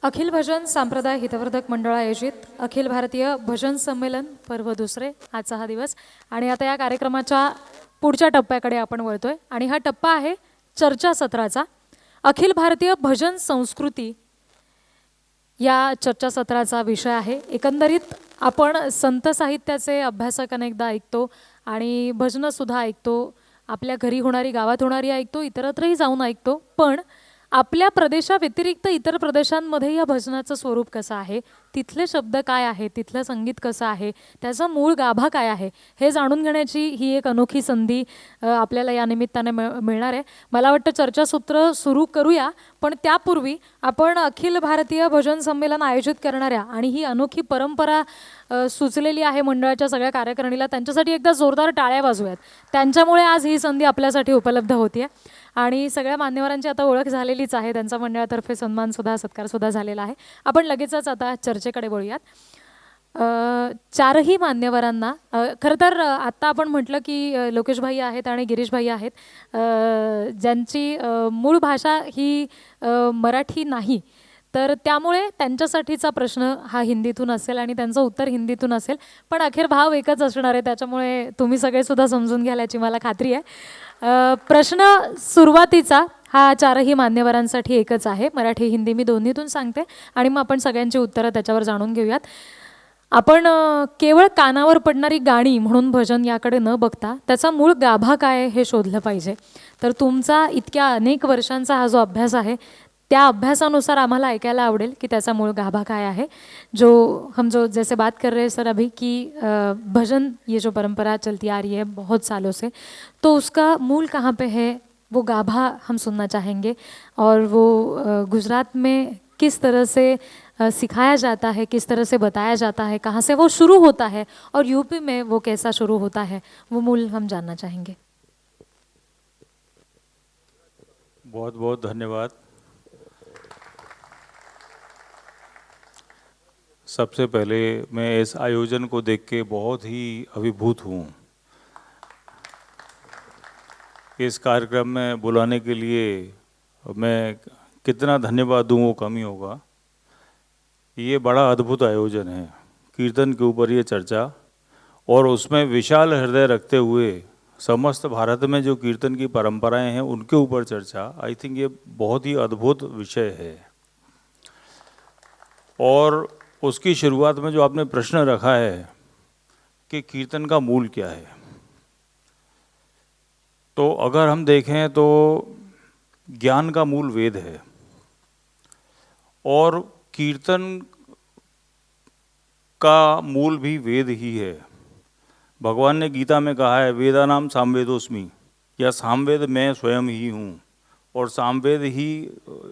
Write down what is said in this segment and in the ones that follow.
अखिल भजन सांप्रदाय हितवर्धक मंडळ आयोजित अखिल भारतीय भजन संमेलन पर्व दुसरे आजचा हा दिवस आणि आता या कार्यक्रमाच्या पुढच्या टप्प्याकडे आपण वळतोय आणि हा टप्पा आहे चर्चासत्राचा। अखिल भारतीय भजन संस्कृती या चर्चासत्राचा विषय आहे। एकंदरीत आपण संत साहित्याचे अभ्यासक अनेकदा ऐकतो आणि भजनं सुद्धा ऐकतो, आपल्या घरी होणारी गावात होणारी ऐकतो, इतरत्रही जाऊन ऐकतो, पण आपल्या प्रदेशाव्यतिरिक्त इतर प्रदेशांमध्ये या भजनाचं स्वरूप कसं आहे, तिथले शब्द काय आहे, तिथलं संगीत कसं आहे, त्याचा मूळ गाभा काय आहे, हे जाणून घेण्याची ही एक अनोखी संधी आपल्याला या निमित्ताने मिळणार आहे। मला वाटतं चर्चासूत्र सुरू करूया, पण त्यापूर्वी आपण अखिल भारतीय भजन संमेलन आयोजित करणाऱ्या आणि ही अनोखी परंपरा सुचलेली आहे मंडळाच्या सगळ्या कार्यकारिणीला, त्यांच्यासाठी एकदा जोरदार टाळ्या वाजवूयात। त्यांच्यामुळे आज ही संधी आपल्यासाठी उपलब्ध होतीये आणि सगळ्या मान्यवरांची आता ओळख झालेलीच आहे, त्यांचा मंडळातर्फे सन्मान सुद्धा सत्कार सुद्धा झालेला आहे। आपण लगेचच आता चर्चेकडे वळूयात। चारही मान्यवरांना खरं तर आत्ता आपण म्हटलं की लोकेश भाई आहेत आणि गिरीश भाई आहेत, ज्यांची मूळ भाषा ही मराठी नाही, तर त्यामुळे त्यांच्यासाठीचा प्रश्न हा हिंदीतून असेल आणि त्यांचं उत्तर हिंदीतून असेल, पण अखेर भाव एकच असणार आहे, त्याच्यामुळे तुम्ही सगळे सुद्धा समजून घ्याल याची मला खात्री आहे। प्रश्न सुरुवातीचा हा चारही मान्यवरांसाठी एकच आहे, मराठी हिंदी मी दोन्हीतून सांगते आणि मग आपण सगळ्यांची उत्तरं त्याच्यावर जाणून घेऊयात। आपण केवळ कानावर पडणारी गाणी म्हणून भजन याकडे न बघता त्याचा मूळ गाभा काय हे शोधलं पाहिजे। तर तुमचा इतक्या अनेक वर्षांचा हा जो अभ्यास आहे, त्या अभ्यासानुसार आम्हाला ऐकायला आवडेल कि त्याचा मूळ गाभा काय है। हम जैसे बात कर रहे हैं सर अभी कि भजन ये जो परंपरा चलती आ रही है बहुत सालों से, तो उसका मूल कहाँ पे है, वो गाभा हम सुनना चाहेंगे। और वो गुजरात में किस तरह से सिखाया जाता है, किस तरह से बताया जाता है, कहाँ से वो शुरू होता है और यूपी में वो कैसा शुरू होता है, वो मूल हम जानना चाहेंगे। बहुत बहुत धन्यवाद। सबसे पहले मैं इस आयोजन को देख के बहुत ही अभिभूत हूँ। इस कार्यक्रम में बुलाने के लिए मैं कितना धन्यवाद दूँ वो कम ही होगा। ये बड़ा अद्भुत आयोजन है, कीर्तन के ऊपर ये चर्चा, और उसमें विशाल हृदय रखते हुए समस्त भारत में जो कीर्तन की परंपराएं हैं उनके ऊपर चर्चा। आई थिंक ये बहुत ही अद्भुत विषय है। और उसकी शुरुआत में जो आपने प्रश्न रखा है कि कीर्तन का मूल क्या है, तो अगर हम देखें तो ज्ञान का मूल वेद है और कीर्तन का मूल भी वेद ही है। भगवान ने गीता में कहा है वेदानाम सामवेदोस्मि, या सामवेद मैं स्वयं ही हूँ, और सामवेद ही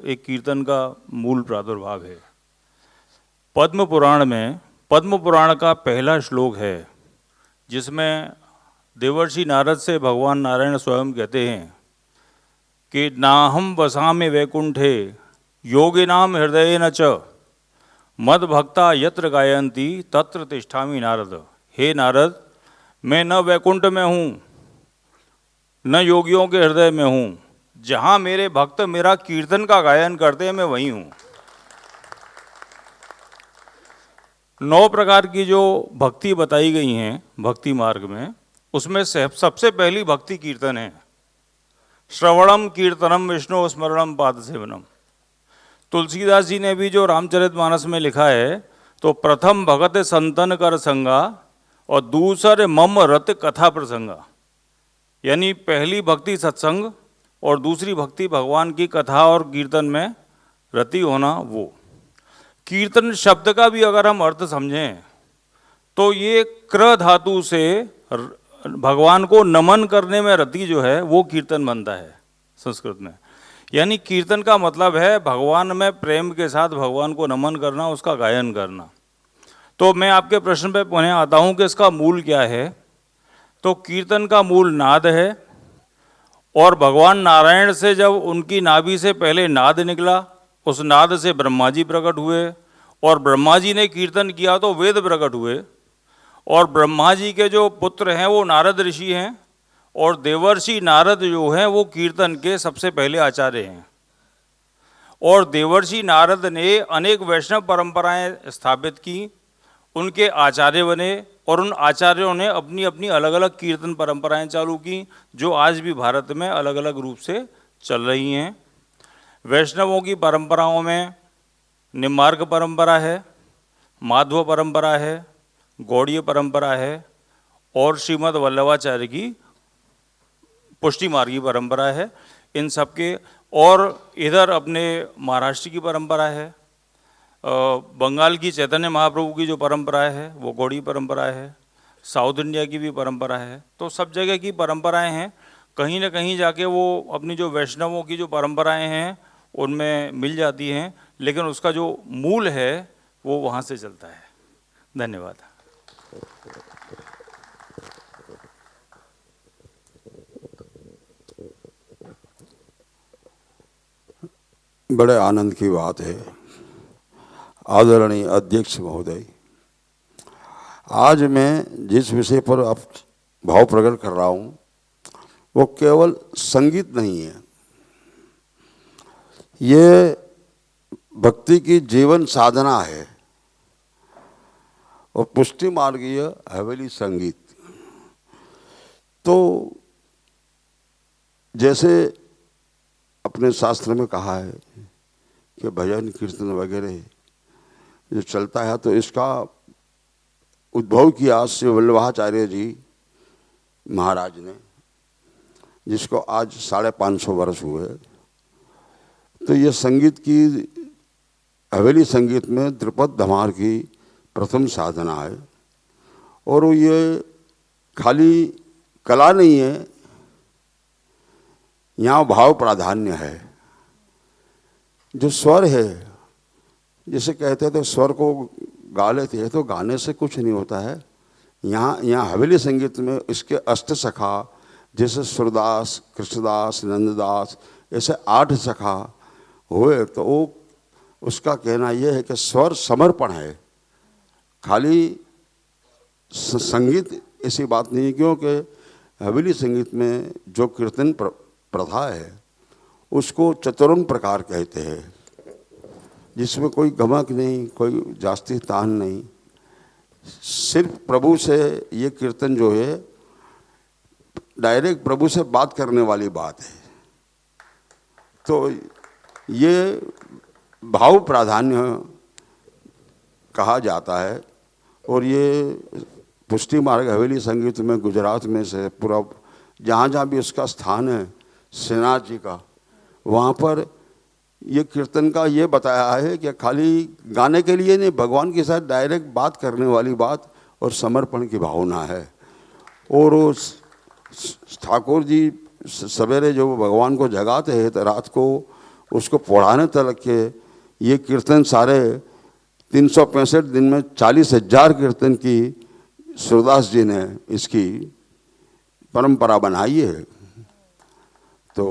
एक कीर्तन का मूल प्रादुर्भाव है। पद्म पुराण में पद्म पुराण का पहला श्लोक है जिसमें देवर्षि नारद से भगवान नारायण स्वयं कहते हैं कि नाहम वसामि वैकुंठे योगिनाम हृदयेन च मद भक्ता यत्र गायन्ति तत्र तिष्ठामि नारद। हे नारद, मैं न वैकुंठ में हूँ न योगियों के हृदय में हूँ, जहाँ मेरे भक्त मेरा कीर्तन का गायन करते हैं मैं वहीं हूँ। 9 प्रकार की जो भक्ति बताई गई हैं भक्ति मार्ग में, उसमें से सबसे पहली भक्ति कीर्तन है। श्रवणम कीर्तनम विष्णु स्मरणम पाद सेवनम। तुलसीदास जी ने भी जो रामचरितमानस में लिखा है, तो प्रथम भगत संतन कर संगा और दूसरे मम रत कथा प्रसंगा, यानी पहली भक्ति सत्संग और दूसरी भक्ति भगवान की कथा और कीर्तन में रति होना। वो कीर्तन शब्द का भी अगर हम अर्थ समझें तो ये क्र धातु से भगवान को नमन करने में रति जो है वो कीर्तन बनता है संस्कृत में। यानी कीर्तन का मतलब है भगवान में प्रेम के साथ भगवान को नमन करना, उसका गायन करना। तो मैं आपके प्रश्न पे पुनः आता हूँ कि इसका मूल क्या है। तो कीर्तन का मूल नाद है, और भगवान नारायण से जब उनकी नाभि से पहले नाद निकला, उस नाद से ब्रह्मा जी प्रकट हुए, और ब्रह्मा जी ने कीर्तन किया तो वेद प्रकट हुए, और ब्रह्मा जी के जो पुत्र हैं वो नारद ऋषि हैं, और देवर्षि नारद जो हैं वो कीर्तन के सबसे पहले आचार्य हैं। और देवर्षि नारद ने अनेक वैष्णव परंपराएं स्थापित की, उनके आचार्य बने और उन आचार्यों ने अपनी अपनी अलग अलग कीर्तन परंपराएं चालू की, जो आज भी भारत में अलग अलग रूप से चल रही हैं। वैष्णवों की परंपराओं में निम्बार्क परंपरा है, माधव परंपरा है, गौड़ीय परंपरा है और श्रीमद् वल्लभाचार्य की पुष्टि मार्गी परंपरा है। इन सब के और इधर अपने महाराष्ट्र की परंपरा है, बंगाल की चैतन्य महाप्रभु की जो परंपरा है वो गौड़ी परंपरा है, साउथ इंडिया की भी परंपरा है। तो सब जगह की परंपराएं हैं, कहीं ना कहीं जाके वो अपनी जो वैष्णवों की जो परंपराएं हैं उनमें मिल जाती हैं, लेकिन उसका जो मूल है वो वहाँ से चलता है। धन्यवाद। बड़े आनंद की बात है आदरणीय अध्यक्ष महोदय, आज मैं जिस विषय पर अब भाव प्रकट कर रहा हूँ वो केवल संगीत नहीं है, ये भक्ति की जीवन साधना है और पुष्टि मार्गीय हवेली संगीत। तो जैसे अपने शास्त्र में कहा है कि भजन कीर्तन वगैरह जो चलता है, तो इसका उद्भव किया श्री वल्लभाचार्य जी महाराज ने, जिसको आज 550 वर्ष हुए। तो ये संगीत की हवेली संगीत में द्रुपद धमार की प्रथम साधना है और ये खाली कला नहीं है, यहाँ भाव प्राधान्य है। जो स्वर है, जैसे कहते हैं तो स्वर को गा लेते हैं, तो गाने से कुछ नहीं होता है। यहाँ हवेली संगीत में इसके अष्ट सखा, जैसे सूरदास, कृष्णदास, नंददास, ऐसे 8 सखा हुए। तो वो उसका कहना यह है कि स्वर समर्पण है, खाली संगीत ऐसी बात नहीं है। क्योंकि हवेली संगीत में जो कीर्तन प्रथा है उसको चतुरन प्रकार कहते हैं, जिसमें कोई गमक नहीं, कोई जास्ती तान नहीं, सिर्फ प्रभु से ये कीर्तन जो है डायरेक्ट प्रभु से बात करने वाली बात है। तो ये भाव प्राधान्य कहा जाता है। और ये पुष्टि मार्ग हवेली संगीत में गुजरात में से पूरा जहाँ जहाँ भी उसका स्थान है श्रीनाथ जी का, वहाँ पर ये कीर्तन का ये बताया है कि खाली गाने के लिए नहीं, भगवान के साथ डायरेक्ट बात करने वाली बात और समर्पण की भावना है। और उस ठाकुर जी सवेरे जो भगवान को जगाते हैं तो रात को उसको पढ़ाने तक के ये कीर्तन सारे 365 दिन में 40,000 कीर्तन की सूरदास जी ने इसकी परंपरा बनाई है। तो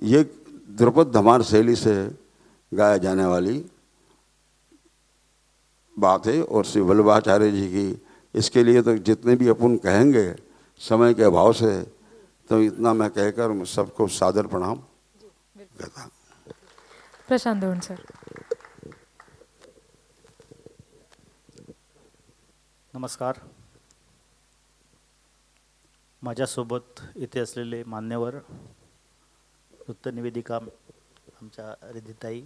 ये द्रुपद धमार शैली से गाया जाने वाली बात है। और श्री वल्लभाचार्य जी की इसके लिए तो जितने भी अपन कहेंगे समय के अभाव से, तो इतना मैं कहकर सबको सादर प्रणाम करता हूँ। प्रशांत दोन सर। नमस्कार. माझ्यासोबत इथे असलेले मान्यवर, वृत्तनिवेदिका आमच्या रिधिताई,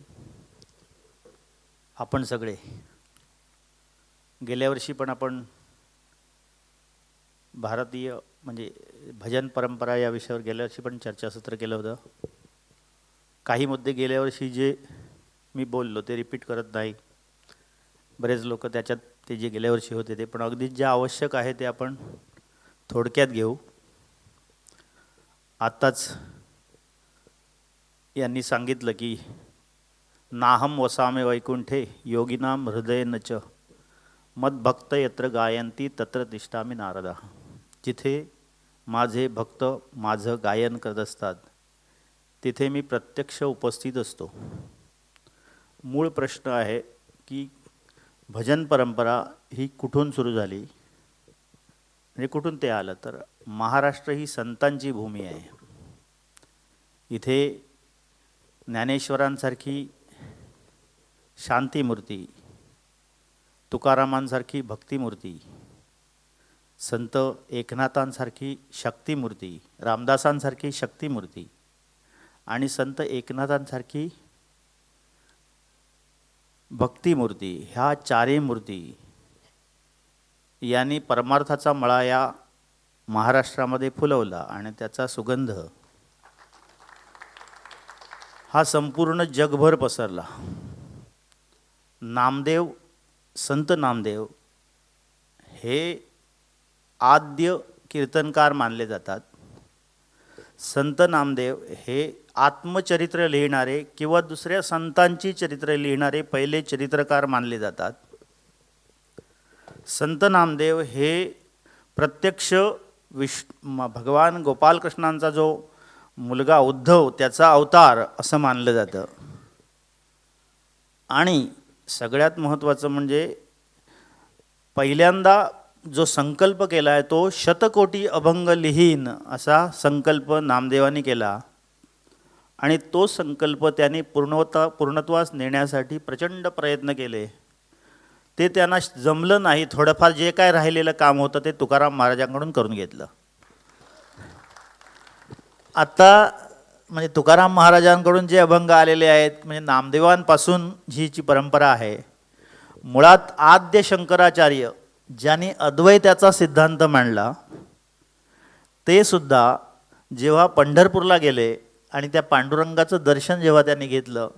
आपण सगळे गेल्या वर्षी पण आपण भारतीय म्हणजे भजन परंपरा या विषयावर गेल्या वर्षी पण चर्चासत्र केलं होतं. काही मुद्दे गेल्या वर्षी जे मी बोललो ते रिपीट करत नाही. बरेच लोक त्याच्यात ते जे गेल्या वर्षी होते ते, पण अगदी जे आवश्यक आहे ते आपण थोडक्यात घेऊ. आत्ताच यांनी सांगितलं की नाहम वसामे वैकुंठे योगिनाम हृदयेन च मद्भक्त यत्र गायंती तत्र तिष्ठामि नारदा. जिथे माझे भक्त माझं गायन करत असतात तिथे मी प्रत्यक्ष उपस्थित असतो. मूळ प्रश्न आहे की भजन परंपरा ही कुठून सुरू झाली, म्हणजे कुठून ते आलं. तर महाराष्ट्र ही संतांची भूमी आहे. इथे ज्ञानेश्वरांसारखी शांतीमूर्ती, तुकारामांसारखी भक्तिमूर्ती, संत एकनाथांसारखी शक्तिमूर्ती, रामदासांसारखी शक्तिमूर्ती आणि संत एकनाथांसारखी भक्तिमूर्ती, ह्या चारही मूर्ती यांनी परमार्थाचा मळा या महाराष्ट्रामध्ये फुलवला आणि त्याचा सुगंध हा संपूर्ण जगभर पसरला. नामदेव, संत नामदेव हे आद्य कीर्तनकार मानले जातात. संत नामदेव हे आत्मचरित्र लिहिणारे किंवा दुसऱ्या संतांची चरित्र लिहिणारे पहिले चरित्रकार मानले जातात. संत नामदेव हे प्रत्यक्ष भगवान गोपालकृष्णांचा जो मुलगा उद्धव त्याचा अवतार असं मानलं जातं. आणि सगळ्यात महत्त्वाचं म्हणजे पहिल्यांदा जो संकल्प केला आहे तो शतकोटी अभंग लिहीन असा संकल्प नामदेवांनी केला आणि तो संकल्प त्यांनी पूर्णत्वास नेण्यासाठी प्रचंड प्रयत्न केले. ते त्यांना जमलं नाही. थोडंफार जे काय राहिलेलं काम होतं ते तुकाराम महाराजांकडून करून घेतलं. आता म्हणजे तुकाराम महाराजांकडून जे अभंग आलेले आहेत म्हणजे नामदेवांपासून हीची परंपरा आहे. मुळात आद्य शंकराचार्य ज्यांनी अद्वैताचा सिद्धांत मांडला ते सुद्धा जेव्हा पंढरपूरला गेले आणि त्या पांडुरंगाचं दर्शन जेव्हा त्यांनी घेतलं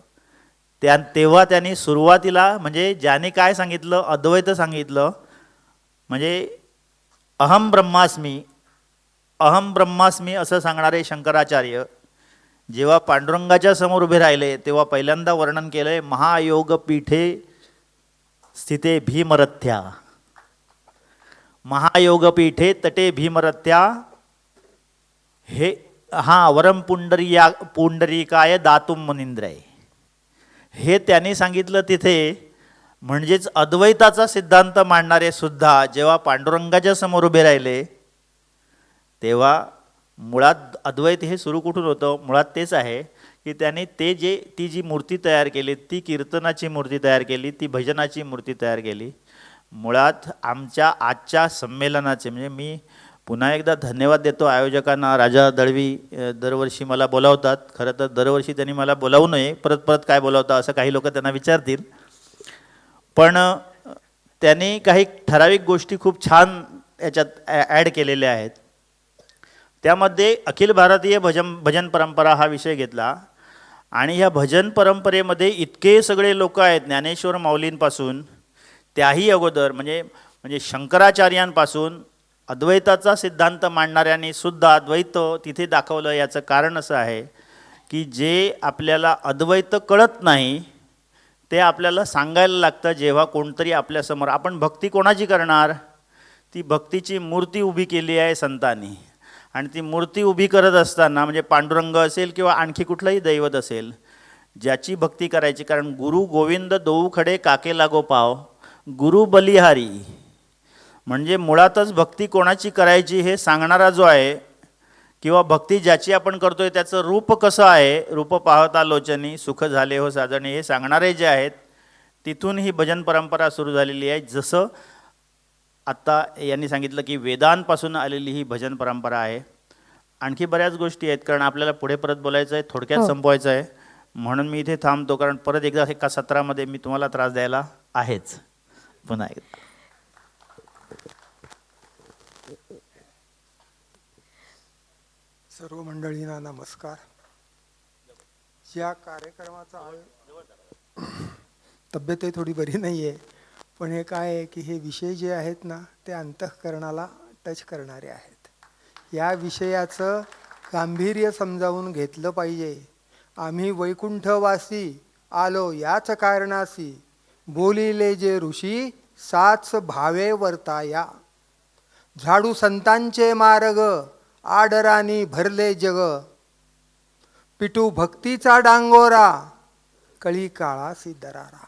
तेव्हा त्यांनी सुरुवातीला म्हणजे ज्याने काय सांगितलं अद्वैत सांगितलं म्हणजे अहम ब्रह्मास्मी असं सांगणारे शंकराचार्य जेव्हा पांडुरंगाच्या समोर उभे राहिले तेव्हा पहिल्यांदा वर्णन केलंय महायोग पीठे स्थिते भीमरथ्या, महायोगपीठे तटे भीमरथ्या हे वरम पुंडरीकाय दातुम मुनींद्रय हे त्यांनी सांगितलं तिथे. म्हणजेच अद्वैताचा सिद्धांत मांडणारे सुद्धा जेव्हा पांडुरंगाच्या समोर उभे राहिले तेव्हा मुळात अद्वैत हे सुरू कुठून होतं, मुळात तेच आहे की त्यांनी ती जी मूर्ती तयार केली ती कीर्तनाची मूर्ती तयार केली, ती भजनाची मूर्ती तयार केली. मुळात आमच्या आजच्या संमेलनाचे म्हणजे मी पुन्हा एकदा धन्यवाद देतो आयोजकांना. राजा दळवी दरवर्षी मला बोलावतात. खरं तर दरवर्षी त्यांनी मला बोलावू नये, परत काय बोलावता असं काही लोक त्यांना विचारतील. पण त्यांनी काही ठराविक गोष्टी खूप छान याच्यात ॲड केलेल्या आहेत. त्यामध्ये अखिल भारतीय भजन परंपरा हा विषय घेतला आणि ह्या भजन परंपरेमध्ये इतके सगळे लोक आहेत ज्ञानेश्वर माऊलींपासून त्याही अगोदर म्हणजे शंकराचार्यांपासून अद्वैताचा सिद्धांत मांडणाऱ्यांनी सुद्धा अद्वैत तिथे दाखवलं. याचं कारण असं आहे की जे आपल्याला अद्वैत कळत नाही ते आपल्याला सांगायला लागतं. जेव्हा कोणतरी आपल्यासमोर आपण भक्ती कोणाची करणार, ती भक्तीची मूर्ती उभी केली आहे संतांनी आणि ती मूर्ती उभी करत असताना म्हणजे पांडुरंग असेल किंवा आणखी कुठलंही दैवत असेल ज्याची भक्ती करायची. कारण गुरु गोविंद दोऊ खडे काके लागो पाव गुरु बलिहारी म्हणजे मुळातच भक्ती कोणाची करायची हे सांगणारा जो आहे किंवा भक्ती ज्याची आपण करतोय त्याचं रूप कसं आहे, रूप पाहता लोचनी सुख झाले हो साजणे हे सांगणारे जे आहेत तिथून ही भजन परंपरा सुरू झालेली आहे. जसं आत्ता यांनी सांगितलं की वेदांपासून आलेली ही भजन परंपरा आहे. आणखी बऱ्याच गोष्टी आहेत कारण आपल्याला पुढे परत बोलायचं आहे, थोडक्यात संपवायचं आहे. म्हणून मी इथे थांबतो कारण परत एकदा एका सत्रामध्ये मी तुम्हाला त्रास द्यायला आहेच. पुन्हा एकदा सर्व मंडळींना नमस्कार. या कार्यक्रमाचा तब्येतही थोडी बरी नाही आहे पण हे काय आहे की हे विषय जे आहेत ना ते अंतःकरणाला टच करणारे आहेत. या विषयाचं गांभीर्य समजावून घेतलं पाहिजे. आम्ही वैकुंठवासी आलो याच कारणासी बोलिले जे ऋषी साच भावे वर्ताया झाडू संतांचे मार्ग आडरानी भरले जग पिटू भक्तीचा डांगोरा कळी काळासी दरारा.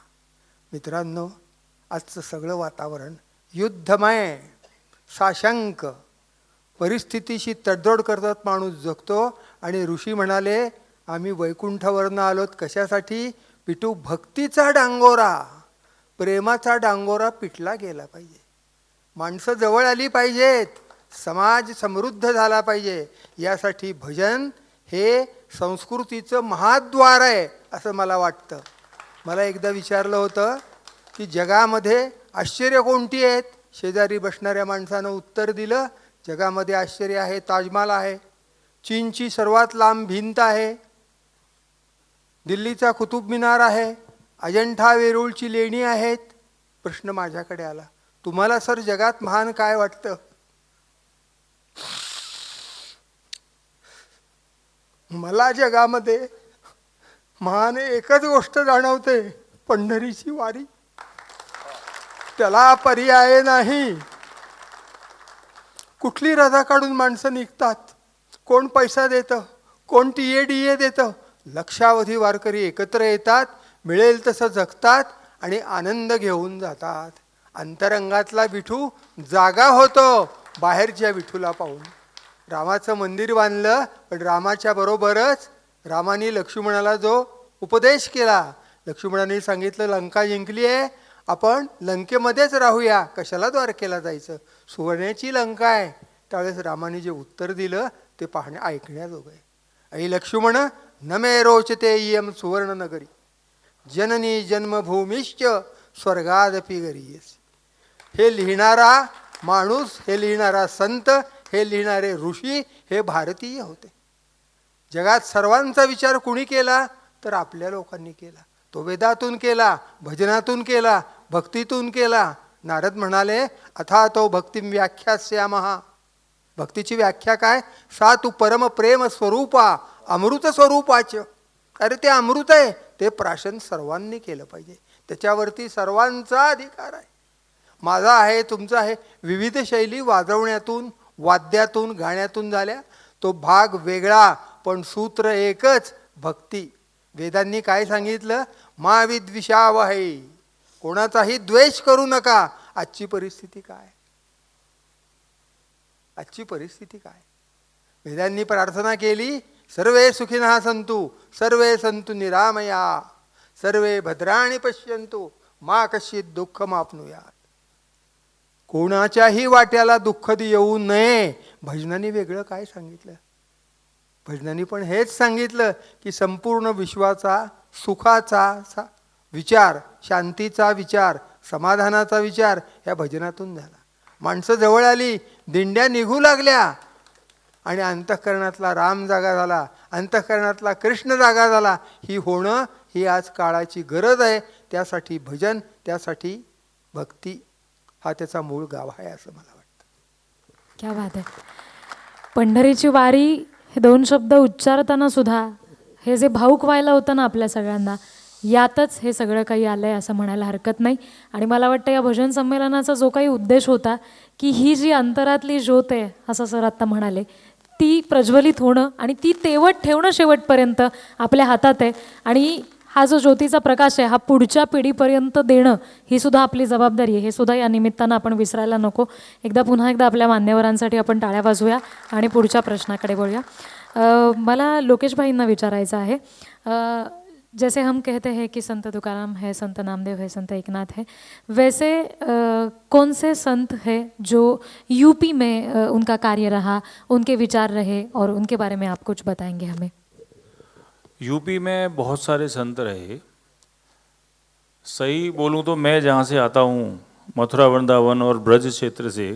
मित्रांनो आजचं सगळं वातावरण युद्धमय साशंक परिस्थितीशी तडजोड करत माणूस जगतो आणि ऋषी म्हणाले आम्ही वैकुंठावरनं आलोत कशासाठी? पिटू भक्तीचा डांगोरा, प्रेमाचा डांगोरा पिटला गेला पाहिजे, माणसं जवळ आली पाहिजेत, समाज समृद्ध झाला पाहिजे. यासाठी भजन हे संस्कृतीचं महाद्वार आहे असं मला वाटतं. मला एकदा विचारलं होतं की जगामध्ये आश्चर्य कोणती आहेत? शेजारी बसणाऱ्या माणसानं उत्तर दिलं, जगामध्ये आश्चर्य आहे ताजमहाल आहे, चीनची सर्वात लांब भिंत आहे, दिल्लीचा कुतुब मिनार आहे, अजंठा वेरूळची लेणी आहेत. प्रश्न माझ्याकडे आला, तुम्हाला सर जगात महान काय वाटतं? मला जगामध्ये महान एकच गोष्ट जाणवते, पंढरीची वारी. त्याला पर्याय नाही. कुठली रजा काढून माणसं निघतात, कोण पैसा देतं, कोण TADA देतं, लक्षावधी वारकरी एकत्र येतात, मिळेल तसं जगतात आणि आनंद घेऊन जातात. अंतरंगातला विठू जागा होतो बाहेरच्या विठूला पाहून. रामाचं मंदिर बांधलं, पण रामाच्या बरोबरच रामाने लक्ष्मणाला जो उपदेश केला, लक्ष्मणाने सांगितलं लंका जिंकली आहे, आपण लंकेमध्येच राहूया, कशाला द्वारकेला जायचं, सुवर्णाची लंका आहे. त्यावेळेस रामाने जे उत्तर दिलं ते ऐकण्याजोगं आहे. आई लक्ष्मण न मे रोचते इयं सुवर्णनगरी, जननी जन्मभूमिश्च स्वर्गादपि गरीयसी. हे लिहिणारा माणूस, हे लिहिणारा संत, हे लिहिणारे ऋषी हे भारतीय होते. जगात सर्वांचा विचार कुणी केला? तर आपल्या लोकांनी केला. तो वेदातून केला, भजनातून केला, भक्तीतून केला. नारद म्हणाले अथा तो भक्तिं व्याख्यास्यामः. भक्तीची व्याख्या काय? सा तू परम प्रेम स्वरूपा अमृत स्वरूपाच. अरे ते अमृत आहे, ते प्राशन सर्वांनी केलं पाहिजे, त्याच्यावरती सर्वांचा अधिकार आहे. माझा आहे, तुमचा आहे. विविध शैली वाजवण्यातून, वाद्यातून, गाण्यातून झाल्या, तो भाग वेगळा पण सूत्र एकच, भक्ती. वेदांनी काय सांगितलं? मा विद्विषावहै, कोणाचाही द्वेष करू नका. आजची परिस्थिती काय? आजची परिस्थिती काय? वेदांनी प्रार्थना केली, सर्वे सुखिनः सन्तु सर्वे सन्तु निरामया सर्वे भद्राणि पश्यन्तु मा कश्चित् दुःखमाप्नुयात्. कोणाच्याही वाट्याला दुःख येऊ नये. भजनाने वेगळं काय सांगितलं? भजनाने पण हेच सांगितलं की संपूर्ण विश्वाचा सुखाचा विचार, शांतीचा विचार, समाधानाचा विचार ह्या भजनातून झाला. माणसं जवळ आली, दिंड्या निघू लागल्या आणि अंतःकरणातला राम जागा झाला, अंतःकरणातला कृष्ण जागा झाला. ही होणं ही आज काळाची गरज आहे. त्यासाठी भजन, त्यासाठी भक्ती हा त्याचा मूळ गाव आहे असं मला वाटतं. क्या बात आहे. पंढरीची वारी हे दोन शब्द उच्चारताना सुद्धा हे जे भाऊक व्हायला होतं ना आपल्या सगळ्यांना, यातच हे सगळं काही आलं आहे असं म्हणायला हरकत नाही. आणि मला वाटतं या भजन संमेलनाचा जो काही उद्देश होता की ही जी अंतरातली ज्योत आहे असं सर आत्ता म्हणाले, ती प्रज्वलित होणं आणि ती तेवत ठेवणं शेवटपर्यंत आपल्या हातात आहे. आणि हा जो ज्योतीचा प्रकाश आहे हा पुढच्या पिढीपर्यंत देणं ही सुद्धा आपली जबाबदारी आहे. हे सुद्धा या निमित्तानं आपण विसरायला नको. पुन्हा एकदा आपल्या मान्यवरांसाठी आपण टाळ्या वाजवूया आणि पुढच्या प्रश्नाकडे वळूया. मला लोकेश भाईंना विचारायचं आहे, जैसे हम कहते हैं कि संत तुकाराम है, संत नामदेव है, संत एकनाथ है, वैसे कौन से संत है जो यूपी में उनका कार्य रहा, उनके विचार रहे और उनके बारे में आप कुछ बताएंगे हमें? यूपी में बहुत सारे संत रहे. सही बोलूं तो मैं जहाँ से आता हूँ, मथुरा वृंदावन और ब्रज क्षेत्र से,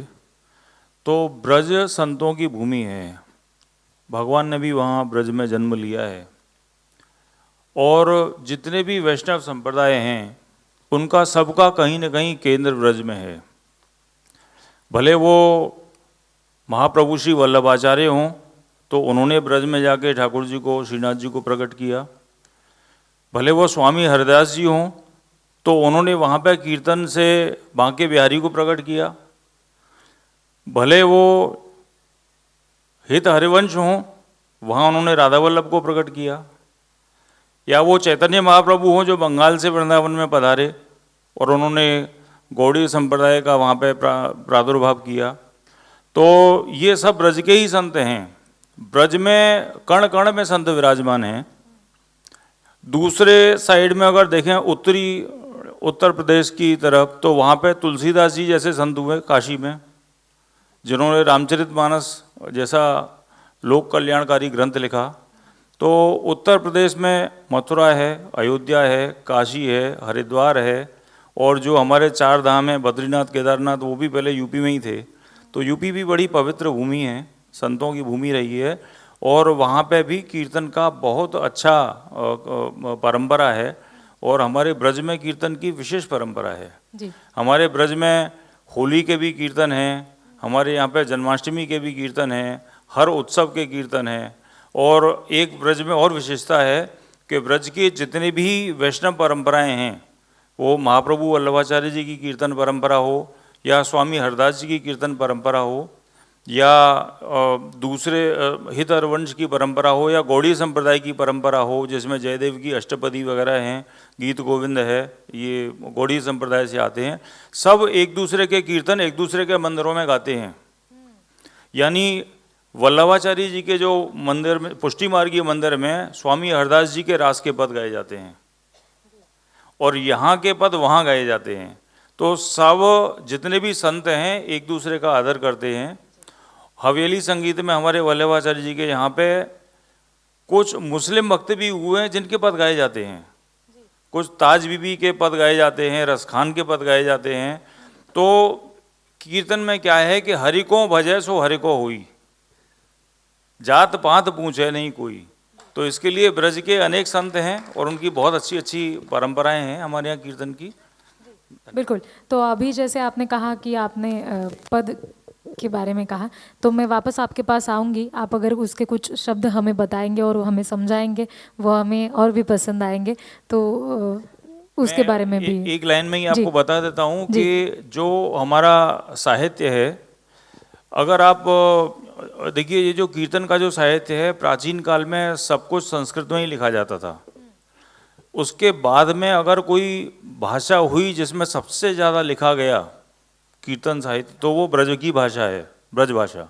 तो ब्रज संतों की भूमि है. भगवान ने भी वहाँ ब्रज में जन्म लिया है. और जितने भी वैष्णव संप्रदाय हैं उनका सबका कहीं न कहीं केंद्र ब्रज में है. भले वो महाप्रभु श्री वल्लभाचार्य हों तो उन्होंने ब्रज में जाके ठाकुर जी को, श्रीनाथ जी को प्रकट किया. भले वो स्वामी हरिदास जी हों तो उन्होंने वहाँ पे कीर्तन से बांके बिहारी को प्रकट किया. भले वो हित हरिवंश हों, वहाँ उन्होंने राधा वल्लभ को प्रकट किया. या वो चैतन्य महाप्रभु हों जो बंगाल से वृंदावन में पधारे और उन्होंने गौड़ी संप्रदाय का वहाँ पे प्रादुर्भाव किया. तो ये सब ब्रज के ही संत हैं. ब्रज में कण कण में संत विराजमान हैं. दूसरे साइड में अगर देखें उत्तरी उत्तर प्रदेश की तरफ, तो वहाँ पे तुलसीदास जी जैसे संत हुए काशी में, जिन्होंने रामचरितमानस जैसा लोक कल्याणकारी ग्रंथ लिखा। तो उत्तर प्रदेश में मथुरा है, अयोध्या है, काशी है, हरिद्वार है, और जो हमारे चार धाम हैं बद्रीनाथ केदारनाथ, वो भी पहले यूपी में ही थे। तो यूपी भी बड़ी पवित्र भूमि है, संतों की भूमि रही है, और वहाँ पे भी कीर्तन का बहुत अच्छा परंपरा है। और हमारे ब्रज में कीर्तन की विशेष परंपरा है। जी। हमारे ब्रज में होली के भी कीर्तन हैं, हमारे यहाँ पे जन्माष्टमी के भी कीर्तन हैं, हर उत्सव के कीर्तन हैं। और एक ब्रज में और विशेषता है कि ब्रज के जितने भी वैष्णव परंपराएं हैं, वो महाप्रभु वल्लभाचार्य जी की कीर्तन परंपरा हो, या स्वामी हरदास जी की कीर्तन परंपरा हो, या दूसरे हित हरवंश की परंपरा हो, या गौड़ी संप्रदाय की परंपरा हो, जिसमें जयदेव की अष्टपदी वगैरह हैं, गीत गोविंद है, ये गौड़ी संप्रदाय से आते हैं। सब एक दूसरे के कीर्तन एक दूसरे के मंदिरों में गाते हैं। यानी वल्लभाचार्य जी के जो मंदिर में, पुष्टि मार्गीय मंदिर में, स्वामी हरदास जी के रास के पद गाए जाते हैं, और यहाँ के पद वहाँ गाए जाते हैं। तो सब जितने भी संत हैं एक दूसरे का आदर करते हैं। हवेली संगीत में हमारे वल्लभाचार्य जी के यहाँ पे कुछ मुस्लिम भक्त भी हुए हैं जिनके पद गाए जाते हैं, कुछ ताज बीबी के पद गाए जाते हैं, रसखान के पद गाए जाते हैं। तो कीर्तन में क्या है कि हरि को भजै सो हरि को हुई, जात पात पूछे नहीं कोई। तो इसके लिए ब्रज के अनेक संत हैं और उनकी बहुत अच्छी अच्छी परंपराएं हैं हमारे यहाँ कीर्तन की। बिल्कुल। तो अभी जैसे आपने कहा कि आपने पद के बारे में कहा, तो मैं वापस आपके पास आऊँगी। आप अगर उसके कुछ शब्द हमें बताएंगे और हमें समझाएंगे, वो हमें और भी पसंद आएंगे। तो उसके बारे में भी एक लाइन में ही जी। आपको बता देता हूँ कि जो हमारा साहित्य है, अगर आप देखिए, ये जो कीर्तन का जो साहित्य है, प्राचीन काल में सब कुछ संस्कृत में ही लिखा जाता था। उसके बाद में अगर कोई भाषा हुई जिसमें सबसे ज़्यादा लिखा गया कीर्तन साहित्य, तो वो ब्रज की भाषा है, ब्रज भाषा।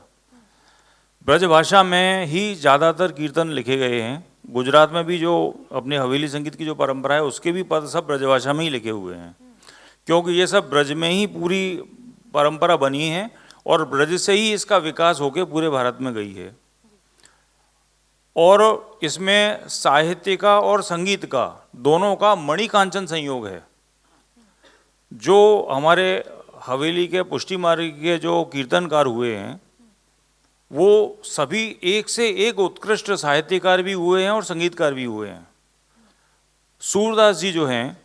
ब्रज भाषा में ही ज़्यादातर कीर्तन लिखे गए हैं। गुजरात में भी जो अपने हवेली संगीत की जो परंपरा है, उसके भी पद सब ब्रज भाषा में ही लिखे हुए हैं, क्योंकि ये सब ब्रज में ही पूरी परंपरा बनी है, और ब्रज से ही इसका विकास होकर पूरे भारत में गई है। और इसमें साहित्य का और संगीत का दोनों का मणिकांचन संयोग है। जो हमारे हवेली के पुष्टि मार्ग के जो कीर्तनकार हुए हैं, वो सभी एक से एक उत्कृष्ट साहित्यकार भी हुए हैं और संगीतकार भी हुए हैं। सूरदास जी जो हैं,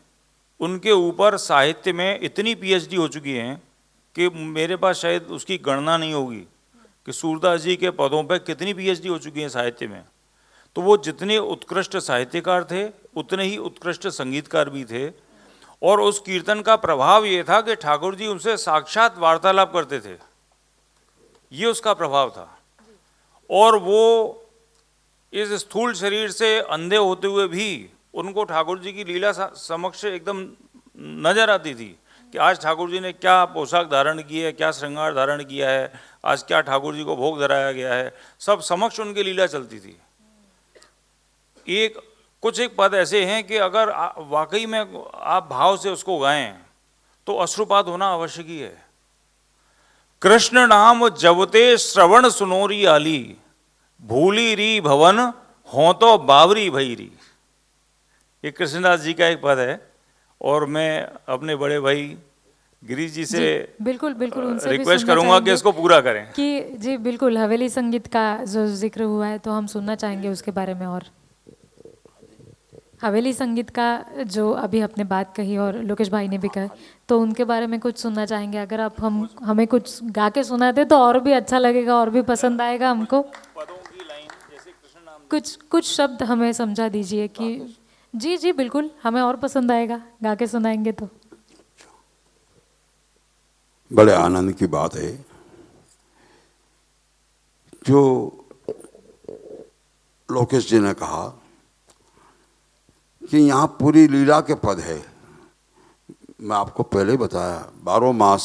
उनके ऊपर साहित्य में इतनी पीएचडी हो चुकी हैं कि मेरे पास शायद उसकी गणना नहीं होगी कि सूरदास जी के पदों पर कितनी पीएचडी हो चुकी है साहित्य में। तो वो जितने उत्कृष्ट साहित्यकार थे, उतने ही उत्कृष्ट संगीतकार भी थे। और उस कीर्तन का प्रभाव ये था कि ठाकुर जी उनसे साक्षात वार्तालाप करते थे, ये उसका प्रभाव था। और वो इस स्थूल शरीर से अंधे होते हुए भी उनको ठाकुर जी की लीला समक्ष एकदम नजर आती थी कि आज ठाकुर जी ने क्या पोशाक धारण की है, क्या श्रृंगार धारण किया है, आज क्या ठाकुर जी को भोग धराया गया है, सब समक्ष उनकी लीला चलती थी। कुछ एक पद ऐसे हैं कि अगर वाकई में आप भाव से उसको गाएं तो अश्रुपात होना आवश्यक ही है। कृष्ण नाम जबते श्रवण सुनोरी आली, भूली री भवन हो तो बावरी भैरी। ये कृष्णदास जी का एक पद है, और मैं अपने बड़े भाई गिरीश जी से बिल्कुल बिल्कुल उनसे भी रिक्वेस्ट सुनना करूंगा कि चाहेंगे इसको पूरा करें। कि जी बिल्कुल, हवेली संगीत का जो जिक्र हुआ है, तो हम सुनना चाहेंगे उसके बारे में। और हवेली संगीत का जो अभी आपने बात कही और लोकेश भाई ने भी कहा, तो उनके बारे में कुछ सुनना चाहेंगे। अगर आप हमें कुछ गा के सुनाते तो और भी अच्छा लगेगा और भी पसंद आएगा हमको। कुछ शब्द हमें समझा दीजिए कि जी जी बिल्कुल, हमें और पसंद आएगा गा के सुनाएंगे तो। बड़े आनंद की बात है जो लोकेश जी ने कहा कि यहाँ पूरी लीला के पद है। मैं आपको पहले ही बताया, 12 मास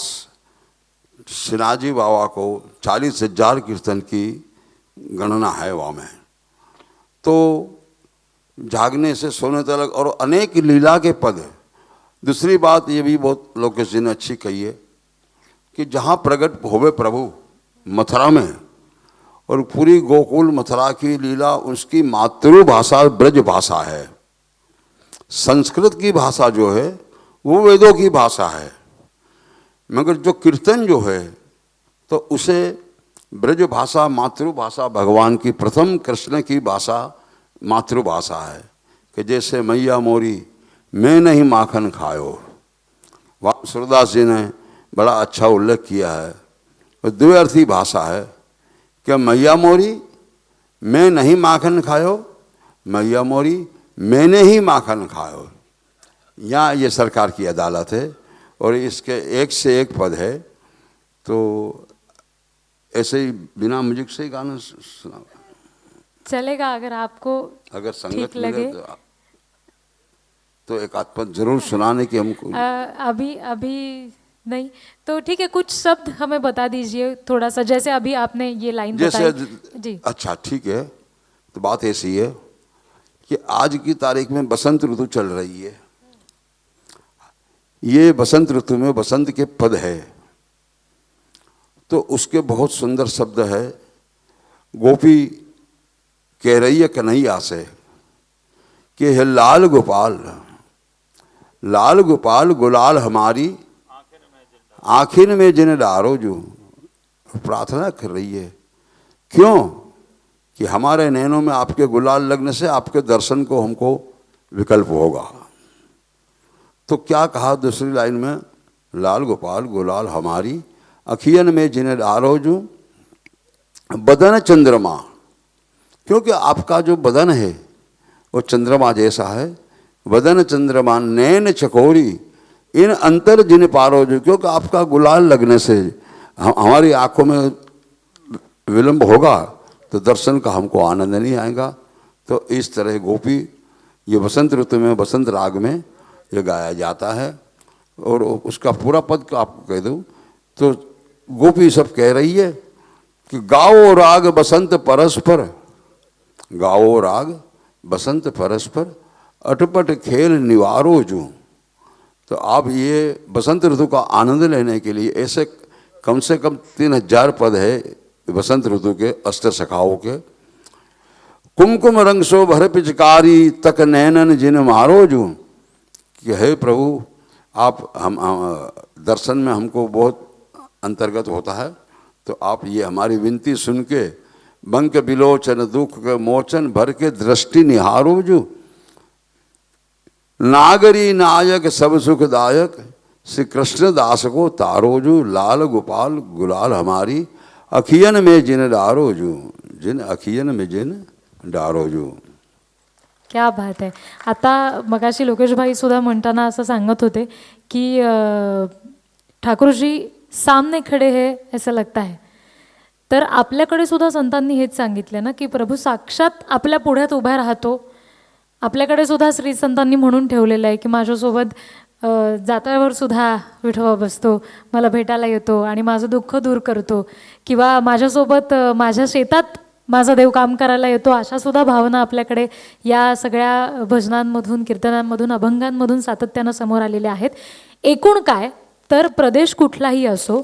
सिनाजी बाबा को 40,000 कीर्तन की गणना है वहाँ में। तो जागने से सोने तक और अनेक लीला के पद। दूसरी बात ये भी बहुत लोकेश जी ने अच्छी कही है कि जहाँ प्रकट होवे प्रभु मथुरा में, और पूरी गोकुल मथुरा की लीला उसकी मातृभाषा ब्रज भाषा है। संस्कृत की भाषा जो है वो वेदों की भाषा है, मगर जो कीर्तन जो है तो उसे ब्रज भाषा मातृभाषा भगवान की प्रथम कृष्ण की भाषा मातृभाषा है। कि जैसे मैया मोरी मैं नहीं माखन खायो, वहाँ सूरदास जी ने बड़ा अच्छा उल्लेख किया है। और द्व्यर्थी भाषा है कि मैया मोरी मैं नहीं माखन खायो, मैया मोरी मैंने ही माखन खायो। यहाँ ये सरकार की अदालत है और इसके एक से एक पद है। तो ऐसे ही बिना म्यूजिक से ही गाना सुना चलेगा अगर आपको अगर संगत ठीक मिले लगे। तो एक आध पद जरूर सुनाने की हमको। अभी अभी नहीं तो ठीक है, कुछ शब्द हमें बता दीजिए थोड़ा सा, जैसे अभी आपने ये लाइन जैसे बताई जी। अच्छा ठीक है, तो बात ऐसी है कि आज की तारीख में बसंत ऋतु चल रही है। ये बसंत ऋतु में बसंत के पद है, तो उसके बहुत सुंदर शब्द है। गोपी कह रही है कन्हैया से कि हे लाल गोपाल, लाल गोपाल गुलाल हमारी आखिर में जिन डारो जो। प्रार्थना कर रही है क्यों कि हमारे नैनों में आपके गुलाल लगने से आपके दर्शन को हमको विकल्प होगा। तो क्या कहा दूसरी लाइन में, लाल गोपाल गुलाल हमारी अखियन में जिन्हें डारो जो बदन चंद्रमा, क्योंकि आपका जो बदन है वो चंद्रमा जैसा है। बदन चंद्रमा नैन चकोरी इन अंतर जिन पारो जो, क्योंकि आपका गुलाल लगने से हमारी आंखों में विलंब होगा तो दर्शन का हमको आनंद नहीं आएगा। तो इस तरह गोपी ये बसंत ऋतु में बसंत राग में ये गाया जाता है। और उसका पूरा पद को आपको कह दूँ तो गोपी सब कह रही है कि गाओ राग बसंत परस्पर, गाओ राग बसंत परस्पर अटपट खेल निवारो जो। तो आप ये बसंत ऋतु का आनंद लेने के लिए ऐसे कम से कम 3000 पद है बसंत ऋतु के अष्ट सखाओं के। कुमकुम रंग सो भर पिचकारी तक नैनन जिन मारो जो, कि हे प्रभु आप हम दर्शन में हमको बहुत अंतर्गत होता है, तो आप ये हमारी विनती सुन के बंक बिलोचन दुख के मोचन भर के दृष्टि निहारो जो। नागरी नायक सब सुखदायक श्री कृष्ण दास को तारो जो, लाल गोपाल गुलाल हमारी अखियन में जिन डारो जो, जिन अखियन में जिन डारो जो। क्या बात आहे. आता मगाशी लोकेशभाई सुद्धा म्हणताना असं सांगत होते की ठाकूरजी सामने खडे है ऐसा लगता है. तर आपल्याकडे सुद्धा संतांनी हेच सांगितले ना की प्रभू साक्षात आपल्या पुढ्यात उभा राहतो. आपल्याकडे सुद्धा श्री संतांनी म्हणून ठेवलेलं आहे की माझ्यासोबत जात्यावर सुद्धा विठोबा बसतो, मला भेटायला येतो आणि माझं दुःख दूर करतो, किंवा माझ्यासोबत माझ्या शेतात माझा देव काम करायला येतो. अशा सुद्धा भावना आपल्याकडे या सगळ्या भजनांमधून कीर्तनांमधून अभंगांमधून सातत्यानं समोर आलेल्या आहेत. एकूण काय तर प्रदेश कुठलाही असो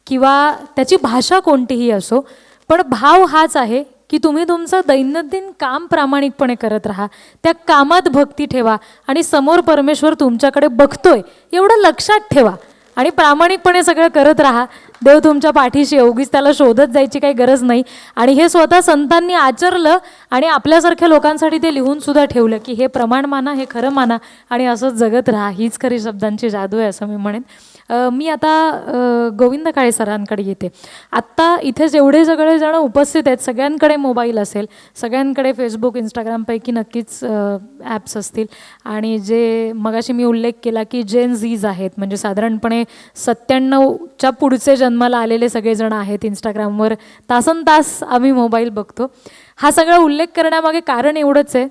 किंवा त्याची भाषा कोणतीही असो, पण भाव हाच आहे की तुम्ही तुमचं दैनंदिन काम प्रामाणिकपणे करत राहा, त्या कामात भक्ती ठेवा आणि समोर परमेश्वर तुमच्याकडे बघतोय एवढं लक्षात ठेवा आणि प्रामाणिकपणे सगळं करत राहा. देव तुमच्या पाठीशी, उगीच त्याला शोधत जायची काही गरज नाही. आणि हे स्वतः संतांनी आचरलं आणि आपल्यासारख्या लोकांसाठी ते लिहून सुद्धा ठेवलं की हे प्रमाण माना, हे खरं माना आणि असंच जगत राहा. हीच खरी शब्दांची जादू आहे असं मी म्हणेन. मी आता गोविंद काळे सरांकडे येते. आत्ता इथे जेवढे सगळे जण उपस्थित आहेत सगळ्यांकडे मोबाईल असेल, सगळ्यांकडे फेसबुक इंस्टाग्रामपैकी नक्कीच ॲप्स असतील. आणि जे मगाशी मी उल्लेख केला की जेन झीज आहेत, म्हणजे साधारणपणे 97च्या पुढचे जन्माला आलेले सगळेजण आहेत. इंस्टाग्रामवर तासन तास आम्ही मोबाईल बघतो. हा सगळा उल्लेख करण्यामागे कारण एवढंच आहे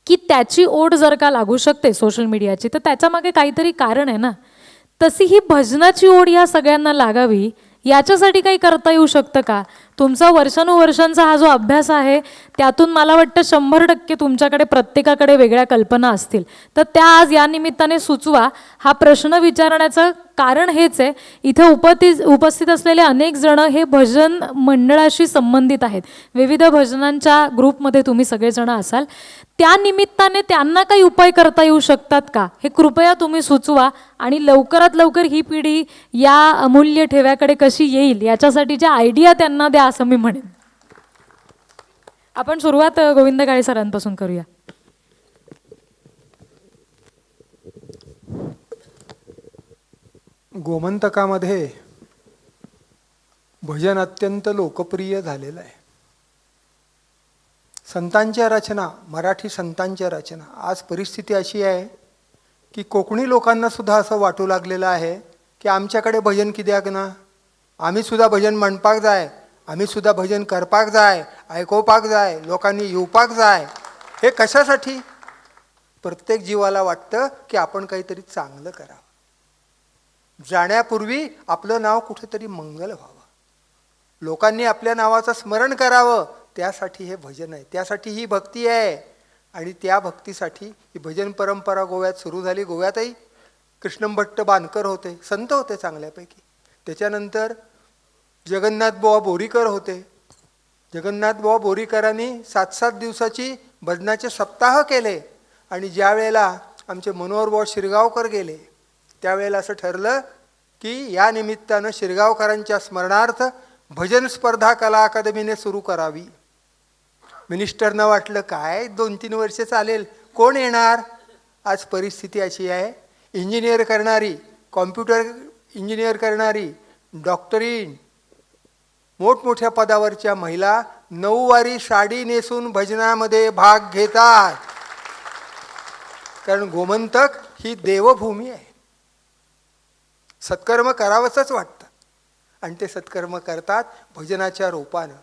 की त्याची ओढ जर का लागू शकते सोशल मीडियाची तर त्याच्यामागे काहीतरी कारण आहे ना. तशी ही भजनाची ओढ या सगळ्यांना लागावी याच्यासाठी काही करता येऊ शकतं का? तुमचा वर्षानुवर्षांचा हा जो अभ्यास आहे त्यातून मला वाटतं 100% तुमच्याकडे प्रत्येकाकडे वेगळ्या कल्पना असतील, तर त्या आज या निमित्ताने सुचवा. हा प्रश्न विचारण्याचं कारण हेच आहे, इथे उपस्थित असलेले अनेक जण हे भजन मंडळाशी संबंधित आहेत. विविध भजनांच्या ग्रुपमध्ये तुम्ही सगळेजण असाल, त्या निमित्ताने त्यांना काही उपाय करता येऊ शकतात का, हे कृपया तुम्ही सुचवा. आणि लवकरात लवकर ही पिढी या अमूल्य ठेव्याकडे कशी येईल याच्यासाठीच्या आयडिया त्यांना द्या, असं मी म्हणेन. आपण सुरुवात गोविंद काळे सरांपासून करूया. गोमंतकामध्ये भजन अत्यंत लोकप्रिय झालेलं आहे. संतांच्या रचना, मराठी संतांच्या रचना, आज परिस्थिती अशी आहे की कोकणी लोकांना सुद्धा असं वाटू लागलेलं आहे की आमच्याकडे भजन कित्याक ना, आम्ही सुद्धा भजन म्हणपाक जाय, आम्ही सुद्धा भजन करपाक जाय, ऐकोपाक जाय, लोकांनी येऊपाक जाय. हे कशासाठी? प्रत्येक जीवाला वाटतं की आपण काहीतरी चांगलं करावं, जाण्यापूर्वी आपलं नाव कुठेतरी मंगल व्हावं, लोकांनी आपल्या नावाचं स्मरण करावं. त्यासाठी हे भजन आहे, त्यासाठी ही भक्ती आहे. आणि त्या भक्तीसाठी ही भजन परंपरा गोव्यात सुरू झाली. गोव्यातही कृष्णभट्ट बानकर होते, संत होते चांगल्यापैकी. त्याच्यानंतर जगन्नाथबुवा बोरीकर होते. जगन्नाथबुवा बोरीकरांनी 7-7 दिवसाची भजनाचे सप्ताह केले. आणि ज्या वेळेला आमचे मनोहरबुवा शिरगावकर गेले, त्यावेळेला असं ठरलं की या निमित्तानं शिरगावकरांच्या स्मरणार्थ भजन स्पर्धा कला अकादमीने सुरू करावी. मिनिस्टरनं वाटलं काय 2-3 वर्ष चालेल, कोण येणार? आज परिस्थिती अशी आहे, इंजिनियर करणारी, कॉम्प्युटर इंजिनियर करणारी, डॉक्टरीन, मोठमोठ्या पदावरच्या महिला 9 वारी साडी नेसून भजनामध्ये भाग घेतात. कारण गोमंतक ही देवभूमी आहे. सत्कर्म करावंच वाटतं आणि ते सत्कर्म करतात भजनाच्या रूपानं.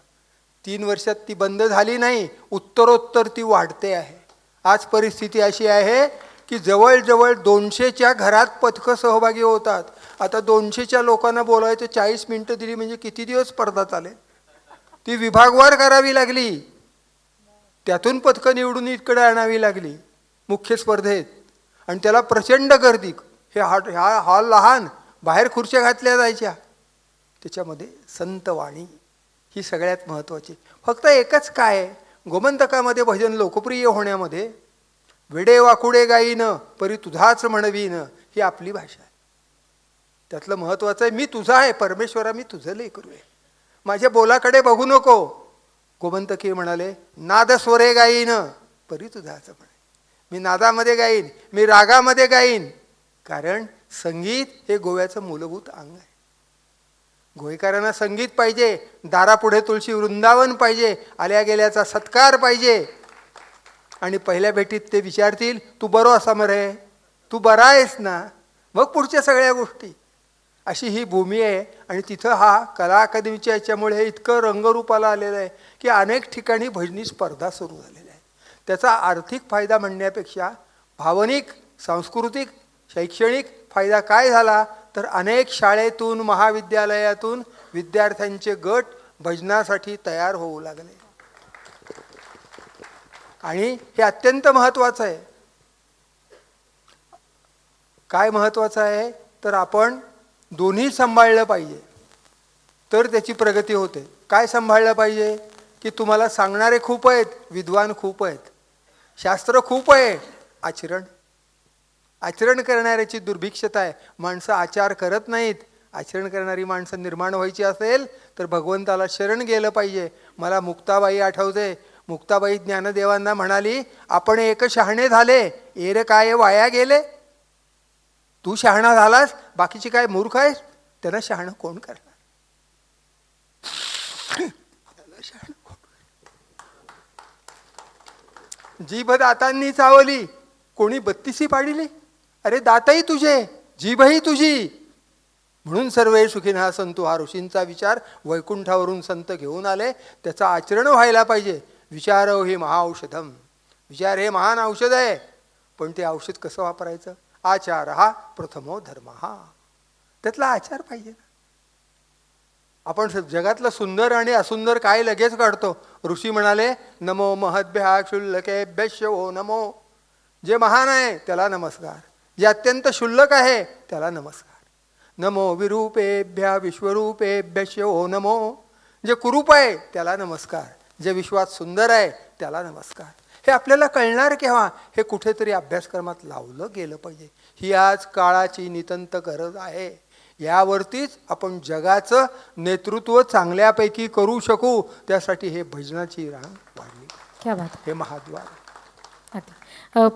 3 वर्षात ती बंद झाली नाही, उत्तरोत्तर ती वाढते आहे. आज परिस्थिती अशी आहे की जवळजवळ 200च्या घरात पथकं सहभागी होतात. आता 200च्या लोकांना बोलायचं 40 मिनिटं दिली म्हणजे किती दिवस स्पर्धा चालेल? ती विभागवार करावी लागली, त्यातून पथकं निवडून इकडे आणावी लागली मुख्य स्पर्धेत. आणि त्याला प्रचंड गर्दी. हा हॉल लहान, बाहेर खुर्च्या घातल्या जायच्या. त्याच्यामध्ये संतवाणी ही सगळ्यात महत्त्वाची. फक्त एकच काय, गोमंतकामध्ये भजन लोकप्रिय होण्यामध्ये वेडे वाकुडे गाईन परी तुझाच म्हणवीन ही आपली भाषा आहे. त्यातलं महत्त्वाचं आहे, मी तुझा आहे परमेश्वरा, मी तुझं लेकरू आहे, माझ्या बोलाकडे बघू नको. गोमंतकी म्हणाले नादस्वरे गाईन परी तुझाच म्हणे, मी नादामध्ये गाईन, मी रागामध्ये गाईन. कारण संगीत हे गोव्याचं मूलभूत अंग आहे. गोवेकरांना संगीत पाहिजे, दारापुढे तुळशी वृंदावन पाहिजे, आल्या गेल्याचा सत्कार पाहिजे. आणि पहिल्या भेटीत ते विचारतील तू बरो असा मरे, तू बरा आहेस ना, मग पुढच्या सगळ्या गोष्टी. अशी ही भूमी आहे. आणि तिथं हा कला अकादमीच्या याच्यामुळे इतकं रंगरूपाला आलेलं आहे की अनेक ठिकाणी भजनी स्पर्धा सुरू झालेल्या आहेत. त्याचा आर्थिक फायदा म्हणण्यापेक्षा भावनिक, सांस्कृतिक, शैक्षणिक फायदा काय झाला तर अनेक शाळेतून, महाविद्यालयातून विद्यार्थ्यांचे गट भजनासाठी तयार होऊ लागले. आणि हे अत्यंत महत्त्वाचं आहे. काय महत्त्वाचं आहे तर आपण दोन्ही सांभाळलं पाहिजे तर त्याची प्रगती होते. काय सांभाळलं पाहिजे की तुम्हाला सांगणारे खूप आहेत, विद्वान खूप आहेत, शास्त्र खूप आहे, आचरण करणाऱ्याची दुर्भिक्षता आहे. माणसं आचार करत नाहीत. आचरण करणारी माणसं निर्माण व्हायची असेल तर भगवंताला शरण गेलं पाहिजे. मला मुक्ताबाई आठवते. मुक्ताबाई ज्ञानदेवांना म्हणाली आपण एक शहाणे झाले, एर काय वाया गेले. तू शहाणा झालास, बाकीची काय मूर्ख आहेस, त्यांना शहाणं कोण करणार? जीभ दातांनी चावली, कोणी 32 पाडिली. अरे दातही तुझे, जीभही तुझी. म्हणून सर्वे सुखिनः सन्तु हा ऋषींचा विचार वैकुंठावरून संत घेऊन आले. त्याचं आचरण व्हायला पाहिजे. विचार हे महाऔषधम, विचार हे महान औषध आहे. पण ते औषध कसं वापरायचं? आचार हा प्रथमो धर्म, हा त्यातला आचार पाहिजे. आपण जगातलं सुंदर आणि असुंदर काय लगेच काढतो. ऋषी म्हणाले नमो महद्भ्या क्षुल्लकेभ्यश्च ओ नमो. जे महान आहे त्याला नमस्कार, जे अत्यंत क्षुल्लक आहे त्याला नमस्कार. नमो विरूपेभ्या विश्वरूपेभ्यश्च ओ नमो. जे कुरूप आहे त्याला नमस्कार, जे विश्वात सुंदर आहे त्याला नमस्कार. हे आपल्याला कळणार केव्हा? हे कुठेतरी अभ्यासक्रमात लावलं गेलं पाहिजे. ही आज काळाची नितांत गरज आहे. यावरतीच आपण जगाचं नेतृत्व चांगल्यापैकी करू शकू. त्यासाठी हे भजनाची रांग वाढली, क्या बात. हे महाद्वार. अगदी.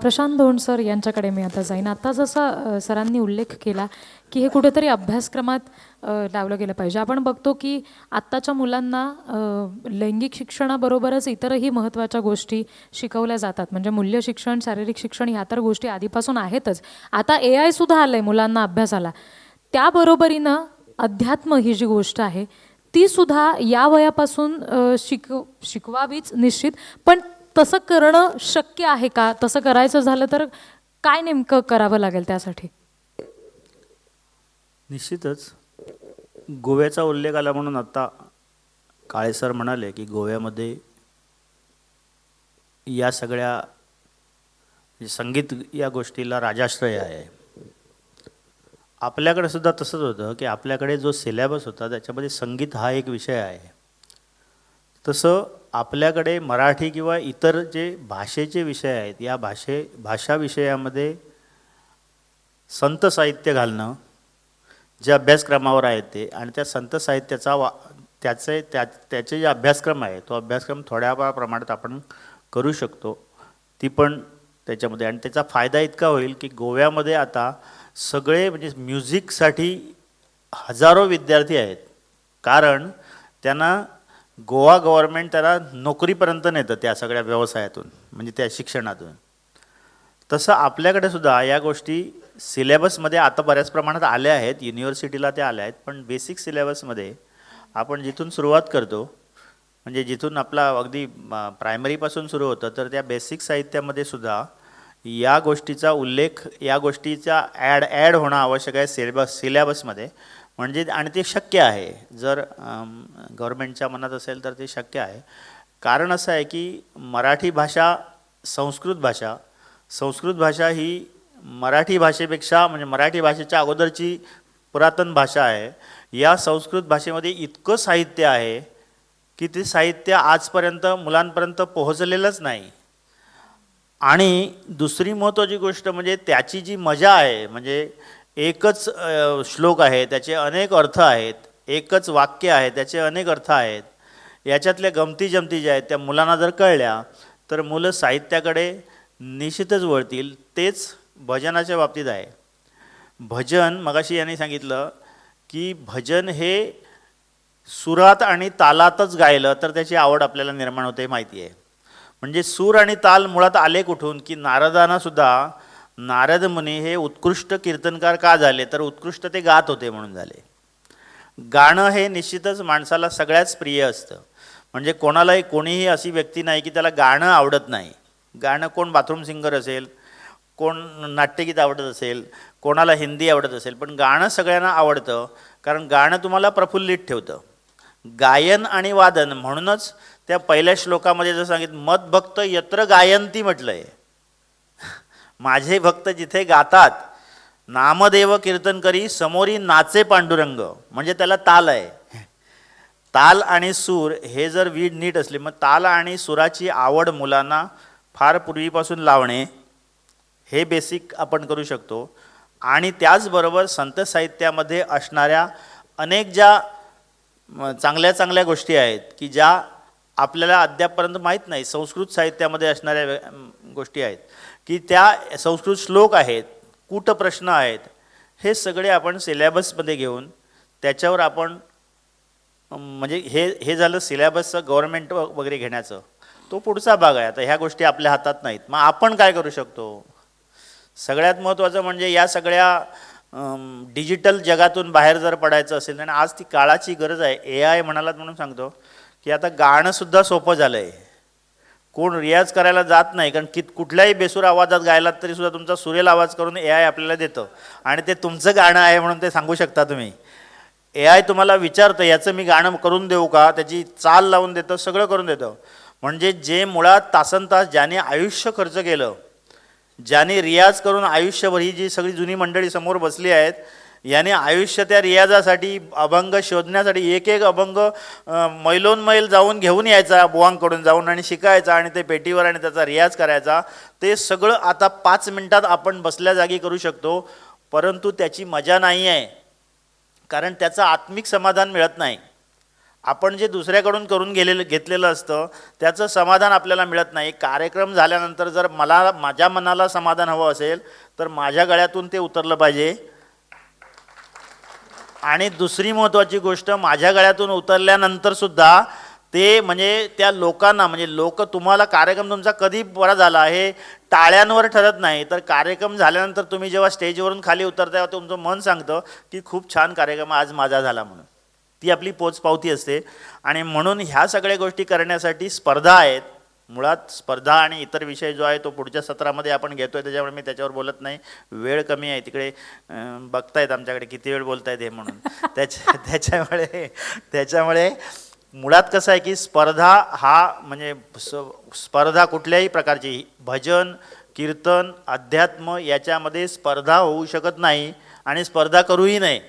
प्रशांत धोंड सर यांच्याकडे मी आता जाईन. आता जसा सरांनी उल्लेख केला की हे कुठेतरी अभ्यासक्रमात लावलं गेलं पाहिजे. आपण बघतो की आत्ताच्या मुलांना लैंगिक शिक्षणाबरोबरच इतरही महत्त्वाच्या गोष्टी शिकवल्या जातात. म्हणजे मूल्य शिक्षण, शारीरिक शिक्षण ह्या तर गोष्टी आधीपासून आहेतच. आता AI सुद्धा आलं आहे मुलांना अभ्यासाला. त्याबरोबरीनं अध्यात्म ही जी गोष्ट आहे ती सुद्धा या वयापासून शिकवावीच निश्चित. पण तसं करणं शक्य आहे का? तसं करायचं झालं तर काय नेमकं करावं लागेल त्यासाठी? निश्चितच गोव्याचा उल्लेख आला म्हणून आता काळे सर म्हणाले की गोव्यामध्ये या सगळ्या संगीत या गोष्टीला राजाश्रय आहे. आपल्याकडे सुद्धा तसंच होतं की आपल्याकडे जो सिलेबस होता त्याच्यामध्ये संगीत हा एक विषय आहे. तसं आपल्याकडे मराठी किंवा इतर जे भाषेचे विषय आहेत या भाषा विषयामध्ये संत साहित्य घालणं जे अभ्यासक्रमावर आहेत ते, आणि त्या संत साहित्याचा त्याचे जे अभ्यासक्रम आहे तो अभ्यासक्रम थोड्या प्रमाणात आपण करू शकतो. ती पण त्याच्यामध्ये, आणि त्याचा फायदा इतका होईल की गोव्यामध्ये आता सगळे म्हणजे म्युझिकसाठी हजारो विद्यार्थी आहेत. कारण त्यांना गोवा गव्हर्नमेंट त्याला नोकरीपर्यंत नेतं त्या सगळ्या व्यवसायातून, म्हणजे त्या शिक्षणातून. तसं आपल्याकडे सुद्धा या गोष्टी सिलेबसमध्ये आता बऱ्याच प्रमाणात आल्या आहेत. युनिव्हर्सिटीला त्या आल्या आहेत. पण बेसिक सिलेबसमध्ये आपण जिथून सुरुवात करतो, म्हणजे जिथून आपला अगदी प्रायमरीपासून सुरू होतं, तर त्या बेसिक साहित्यामध्ये सुद्धा या गोष्टीचा उल्लेख, या गोष्टीचा ॲड होणं आवश्यक आहे सिलेबसमध्ये. म्हणजे आणि ते शक्य आहे. जर गव्हर्नमेंटच्या मनात असेल तर ते शक्य आहे. कारण असं आहे की मराठी भाषा संस्कृत भाषा ही मराठी भाषेपेक्षा, म्हणजे मराठी भाषेच्या अगोदरची पुरातन भाषा आहे. या संस्कृत भाषेमध्ये इतकं साहित्य आहे की ते साहित्य आजपर्यंत मुलांपर्यंत पोहोचलेलंच नाही. आणि दुसरी महत्त्वाची गोष्ट म्हणजे त्याची जी मजा आहे, म्हणजे एकच श्लोक आहे त्याचे अनेक अर्थ आहेत, एकच वाक्य आहे त्याचे अनेक अर्थ आहेत. याच्यातल्या गमती जमती ज्या आहेत त्या मुलांना जर कळल्या तर मुलं साहित्याकडे निश्चितच वळतील. तेच भजनाच्या बाबतीत आहे. भजन, मगाशी यांनी सांगितलं की भजन हे सुरात आणि तालातच गायलं तर त्याची आवड आपल्याला निर्माण होते, माहिती आहे. म्हणजे सूर आणि ताल मुळात आले कुठून? की नारदांना सुद्धा, नारद मुनी हे उत्कृष्ट कीर्तनकार का झाले? तर उत्कृष्ट ते गात होते म्हणून झाले. गाणं हे निश्चितच माणसाला सगळ्याच प्रिय असतं. म्हणजे कोणीही अशी व्यक्ती नाही की त्याला गाणं आवडत नाही. गाणं, कोण बाथरूम सिंगर असेल, कोण नाट्यगीत आवडत असेल, कोणाला हिंदी आवडत असेल, पण गाणं सगळ्यांना आवडतं. कारण गाणं तुम्हाला प्रफुल्लित ठेवतं. गायन आणि वादन, म्हणूनच त्या पहिल्या श्लोकामध्ये जर सांगितलं मदभक्त यत्र गायंती म्हटलं आहे. माझे भक्त जिथे गातात, नामदेव कीर्तन करी समोरी नाचे पांडुरंग. म्हणजे त्याला ताल आहे. ताल आणि सूर हे जर वीड नीट असले, मग ताल आणि सुराची आवड मुलांना फार पूर्वीपासून लावणे हे बेसिक आपण करू शकतो. आणि त्याचबरोबर संत साहित्यामध्ये असणाऱ्या अनेक ज्या चांगल्या चांगल्या गोष्टी आहेत की ज्या आपल्याला अद्यापपर्यंत माहीत नाही, संस्कृत साहित्यामध्ये असणाऱ्या गोष्टी आहेत की त्या संस्कृत श्लोक आहेत, कूटप्रश्न आहेत, हे सगळे आपण सिलेबसमध्ये घेऊन त्याच्यावर आपण, म्हणजे हे झालं सिलेबसचं गव्हर्नमेंट वगैरे घेण्याचं. तो पुढचा भाग आहे. आता ह्या गोष्टी आपल्या हातात नाहीत. मग आपण काय करू शकतो? सगळ्यात महत्त्वाचं म्हणजे या सगळ्या डिजिटल जगातून बाहेर जर पडायचं असेल, आणि आज ती काळाची गरज आहे. AI म्हणालात म्हणून सांगतो की आता गाणंसुद्धा सोपं झालं आहे. कोण रियाज करायला जात नाही, कारण कुठल्याही बेसूर आवाजात गायलात तरीसुद्धा तुमचा सुरेल आवाज करून AI आपल्याला देतं, आणि ते तुमचं गाणं आहे म्हणून ते सांगू शकता तुम्ही. AI तुम्हाला विचारतं याचं मी गाणं करून देऊ का, त्याची चाल लावून देतं, सगळं करून देतं. म्हणजे जे मुळात तासनतास ज्याने आयुष्य खर्च केलं, ज्याने रियाज करून आयुष्यभर, ही जी सगळी जुनी मंडळी समोर बसली आहेत, याने आयुष्य त्या रियाजासाठी, अभंग शोधण्यासाठी एक एक अभंग मैलोनमैल जाऊन घेऊन यायचा बुवांकडून जाऊन आणि शिकायचा आणि ते पेटीवर आणि त्याचा रियाज करायचा. ते सगळं आता 5 मिनिटात आपण बसल्या जागी करू शकतो, परंतु त्याची मजा नाही आहे, कारण त्याचं आत्मिक समाधान मिळत नाही. आपण जे दुसऱ्याकडून करून घेतलेलं असतं त्याचं समाधान आपल्याला मिळत नाही. कार्यक्रम झाल्यानंतर जर मला माझ्या मनाला समाधान हवं असेल तर माझ्या गळ्यातून ते उतरलं पाहिजे. आणि दुसरी महत्त्वाची गोष्ट, माझ्या गळ्यातून उतरल्यानंतर सुद्धा ते म्हणजे त्या लोकांना, म्हणजे लोक तुम्हाला, कार्यक्रम तुमचा कधी बरा झाला हे टाळ्यांवर ठरत नाही, तर कार्यक्रम झाल्यानंतर तुम्ही जेव्हा स्टेजवरून खाली उतरता तुमचं मन सांगतं की खूप छान कार्यक्रम आज माझा झाला म्हणून. ती आपली पोचपावती असते. आणि म्हणून ह्या सगळ्या गोष्टी करण्यासाठी स्पर्धा आहेत. मुळात स्पर्धा आणि इतर विषय जो आहे तो पुढच्या सत्रामध्ये आपण घेतो आहे, त्याच्यामुळे मी त्याच्यावर बोलत नाही, वेळ कमी आहे. तिकडे बघतायत आमच्याकडे किती वेळ बोलतायत हे म्हणून. त्याच्यामुळे मुळात कसं आहे की स्पर्धा हा म्हणजे स्पर्धा कुठल्याही प्रकारची, भजन, कीर्तन, अध्यात्म याच्यामध्ये स्पर्धा होऊ शकत नाही आणि स्पर्धा करूही नाही.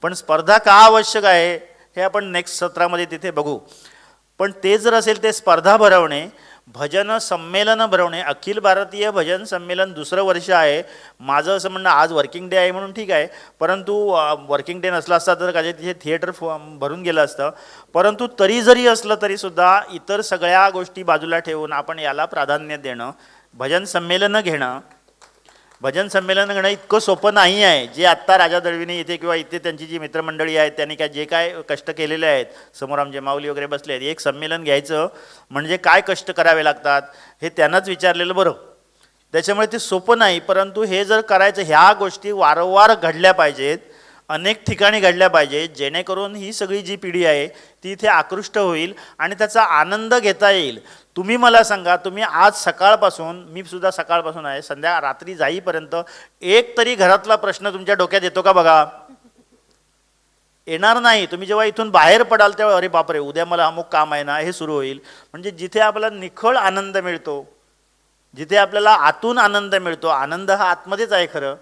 पण स्पर्धा का आवश्यक आहे हे आपण नेक्स्ट सत्रामध्ये तिथे बघू. पण ते जर असेल, ते स्पर्धा भरवणे, भजन संमेलन भरवणे, अखिल भारतीय भजन संमेलन 2रं वर्ष आहे. माझं असं म्हणणं, आज वर्किंग डे आहे म्हणून ठीक आहे, परंतु वर्किंग डे नसला असता तर कदाचित तिथे थिएटर भरून गेलं असतं. परंतु तरी जरी असलं तरीसुद्धा इतर सगळ्या गोष्टी बाजूला ठेवून आपण याला प्राधान्य देणं, भजन संमेलनं घेणं. भजन संमेलन घेणं इतकं सोपं नाही आहे. जे आत्ता राजा दळवीने इथे किंवा इथे त्यांची जी मित्रमंडळी आहेत त्यांनी जे काय कष्ट केलेले आहेत, समोर आमचे माऊली वगैरे बसले आहेत, एक संमेलन घ्यायचं म्हणजे काय कष्ट करावे लागतात हे त्यांनाच विचारलेलं बरं. त्याच्यामुळे ते सोपं नाही. परंतु हे जर करायचं, ह्या गोष्टी वारंवार घडल्या पाहिजेत, अनेक ठिकाणी घडल्या पाहिजेत, जेणेकरून ही सगळी जी पिढी आहे ती इथे आकृष्ट होईल आणि त्याचा आनंद घेता येईल. तुम्ही मला सांगा, तुम्ही आज सकाळपासून, मी सुद्धा सकाळपासून आहे, रात्री जाईपर्यंत एक तरी घरातला प्रश्न तुमच्या डोक्यात येतो का बघा? येणार नाही. तुम्ही जेव्हा इथून बाहेर पडाल तेव्हा अरे बापरे, उद्या मला अमुक काम आहे ना, हे सुरू होईल. म्हणजे जिथे आपल्याला निखळ आनंद मिळतो, जिथे आपल्याला आतून आनंद मिळतो, आनंद हा आतमध्येच आहे खरं,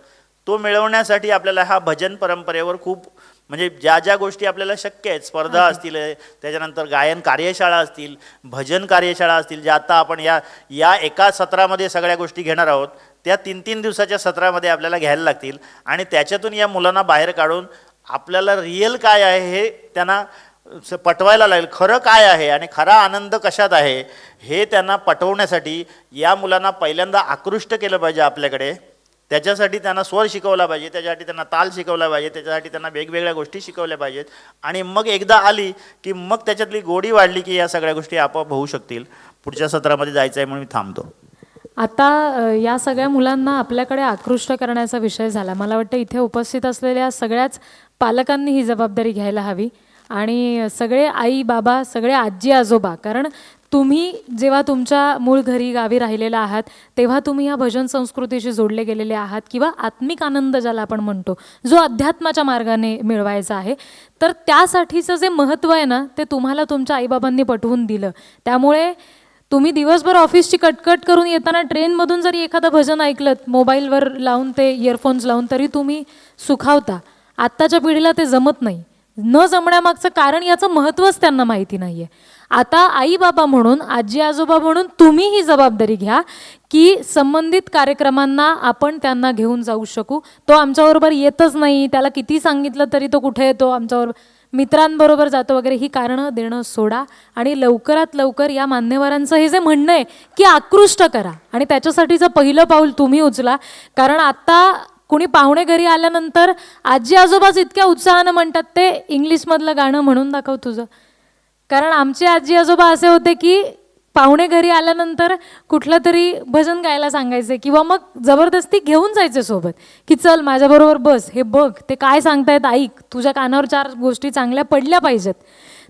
तो मिळवण्यासाठी आपल्याला ह्या भजन परंपरेवर खूप, म्हणजे ज्या ज्या गोष्टी आपल्याला शक्य आहेत, स्पर्धा असतील, त्याच्यानंतर गायन कार्यशाळा असतील, भजन कार्यशाळा असतील, ज्या आता आपण या एका सत्रामध्ये सगळ्या गोष्टी घेणार आहोत, त्या 3-3 दिवसाच्या सत्रामध्ये आपल्याला घ्यायला लागतील. आणि त्याच्यातून या मुलांना बाहेर काढून आपल्याला रिअल काय आहे हे त्यांना पटवायला लागेल. खरं काय आहे आणि खरा आनंद कशात आहे हे त्यांना पटवण्यासाठी या मुलांना पहिल्यांदा आकृष्ट केलं पाहिजे आपल्याकडे. त्याच्यासाठी त्यांना स्वर शिकवला पाहिजे, त्याच्यासाठी त्यांना ताल शिकवला पाहिजे, त्याच्यासाठी त्यांना वेगवेगळ्या गोष्टी शिकवल्या पाहिजेत. आणि मग एकदा आली की मग त्याच्यातली गोडी वाढली की या सगळ्या गोष्टी आपोआप होऊ शकतील. पुढच्या सत्रामध्ये जायचं आहे म्हणून मी थांबतो. आता या सगळ्या मुलांना आपल्याकडे आकृष्ट करण्याचा विषय झाला. मला वाटतं इथे उपस्थित असलेल्या सगळ्याच पालकांनी ही जबाबदारी घ्यायला हवी आणि सगळे आई बाबा, सगळे आजी आजोबा, कारण तुम्ही जेव्हा तुमच्या मूळ घरी गावी राहिलेला आहात तेव्हा तुम्ही ह्या भजन संस्कृतीशी जोडले गेलेले आहात, किंवा आत्मिक आनंद ज्याला आपण म्हणतो, जो अध्यात्माच्या मार्गाने मिळवायचा आहे, तर त्यासाठीचं जे महत्त्व आहे ना ते तुम्हाला तुमच्या आईबाबांनी पटवून दिलं. त्यामुळे तुम्ही दिवसभर ऑफिसची कटकट करून येताना ट्रेनमधून जरी एखादं भजन ऐकलं मोबाईलवर लावून, ते इयरफोन्स लावून, तरी तुम्ही सुखावता. आत्ताच्या पिढीला ते जमत नाही. न जमण्यामागचं कारण याचं महत्त्वच त्यांना माहिती नाही आहे. आता आई बाबा म्हणून, आजी आजोबा म्हणून तुम्ही ही जबाबदारी घ्या की संबंधित कार्यक्रमांना आपण त्यांना घेऊन जाऊ शकू. तो आमच्याबरोबर येतच नाही, त्याला किती सांगितलं तरी तो कुठे येतो, आमच्याबरोबर मित्रांबरोबर जातो वगैरे, ही कारणं देणं सोडा आणि लवकरात लवकर या मान्यवरांचं हे जे म्हणणं आहे की आकृष्ट करा, आणि त्याच्यासाठीचं पहिलं पाऊल तुम्ही उचला. कारण आता कुणी पाहुणे घरी आल्यानंतर आजी आजोबाच इतक्या उत्साहानं म्हणतात ते इंग्लिशमधलं गाणं म्हणून दाखव तुझं. कारण आमचे आजी आजोबा असे होते की पाहुणे घरी आल्यानंतर कुठलं तरी भजन गायला सांगायचे किंवा मग जबरदस्ती घेऊन जायचे सोबत की चल माझ्याबरोबर बस, हे बघ ते काय सांगतायत ऐक, तुझ्या कानावर 4 गोष्टी चांगल्या पडल्या पाहिजेत.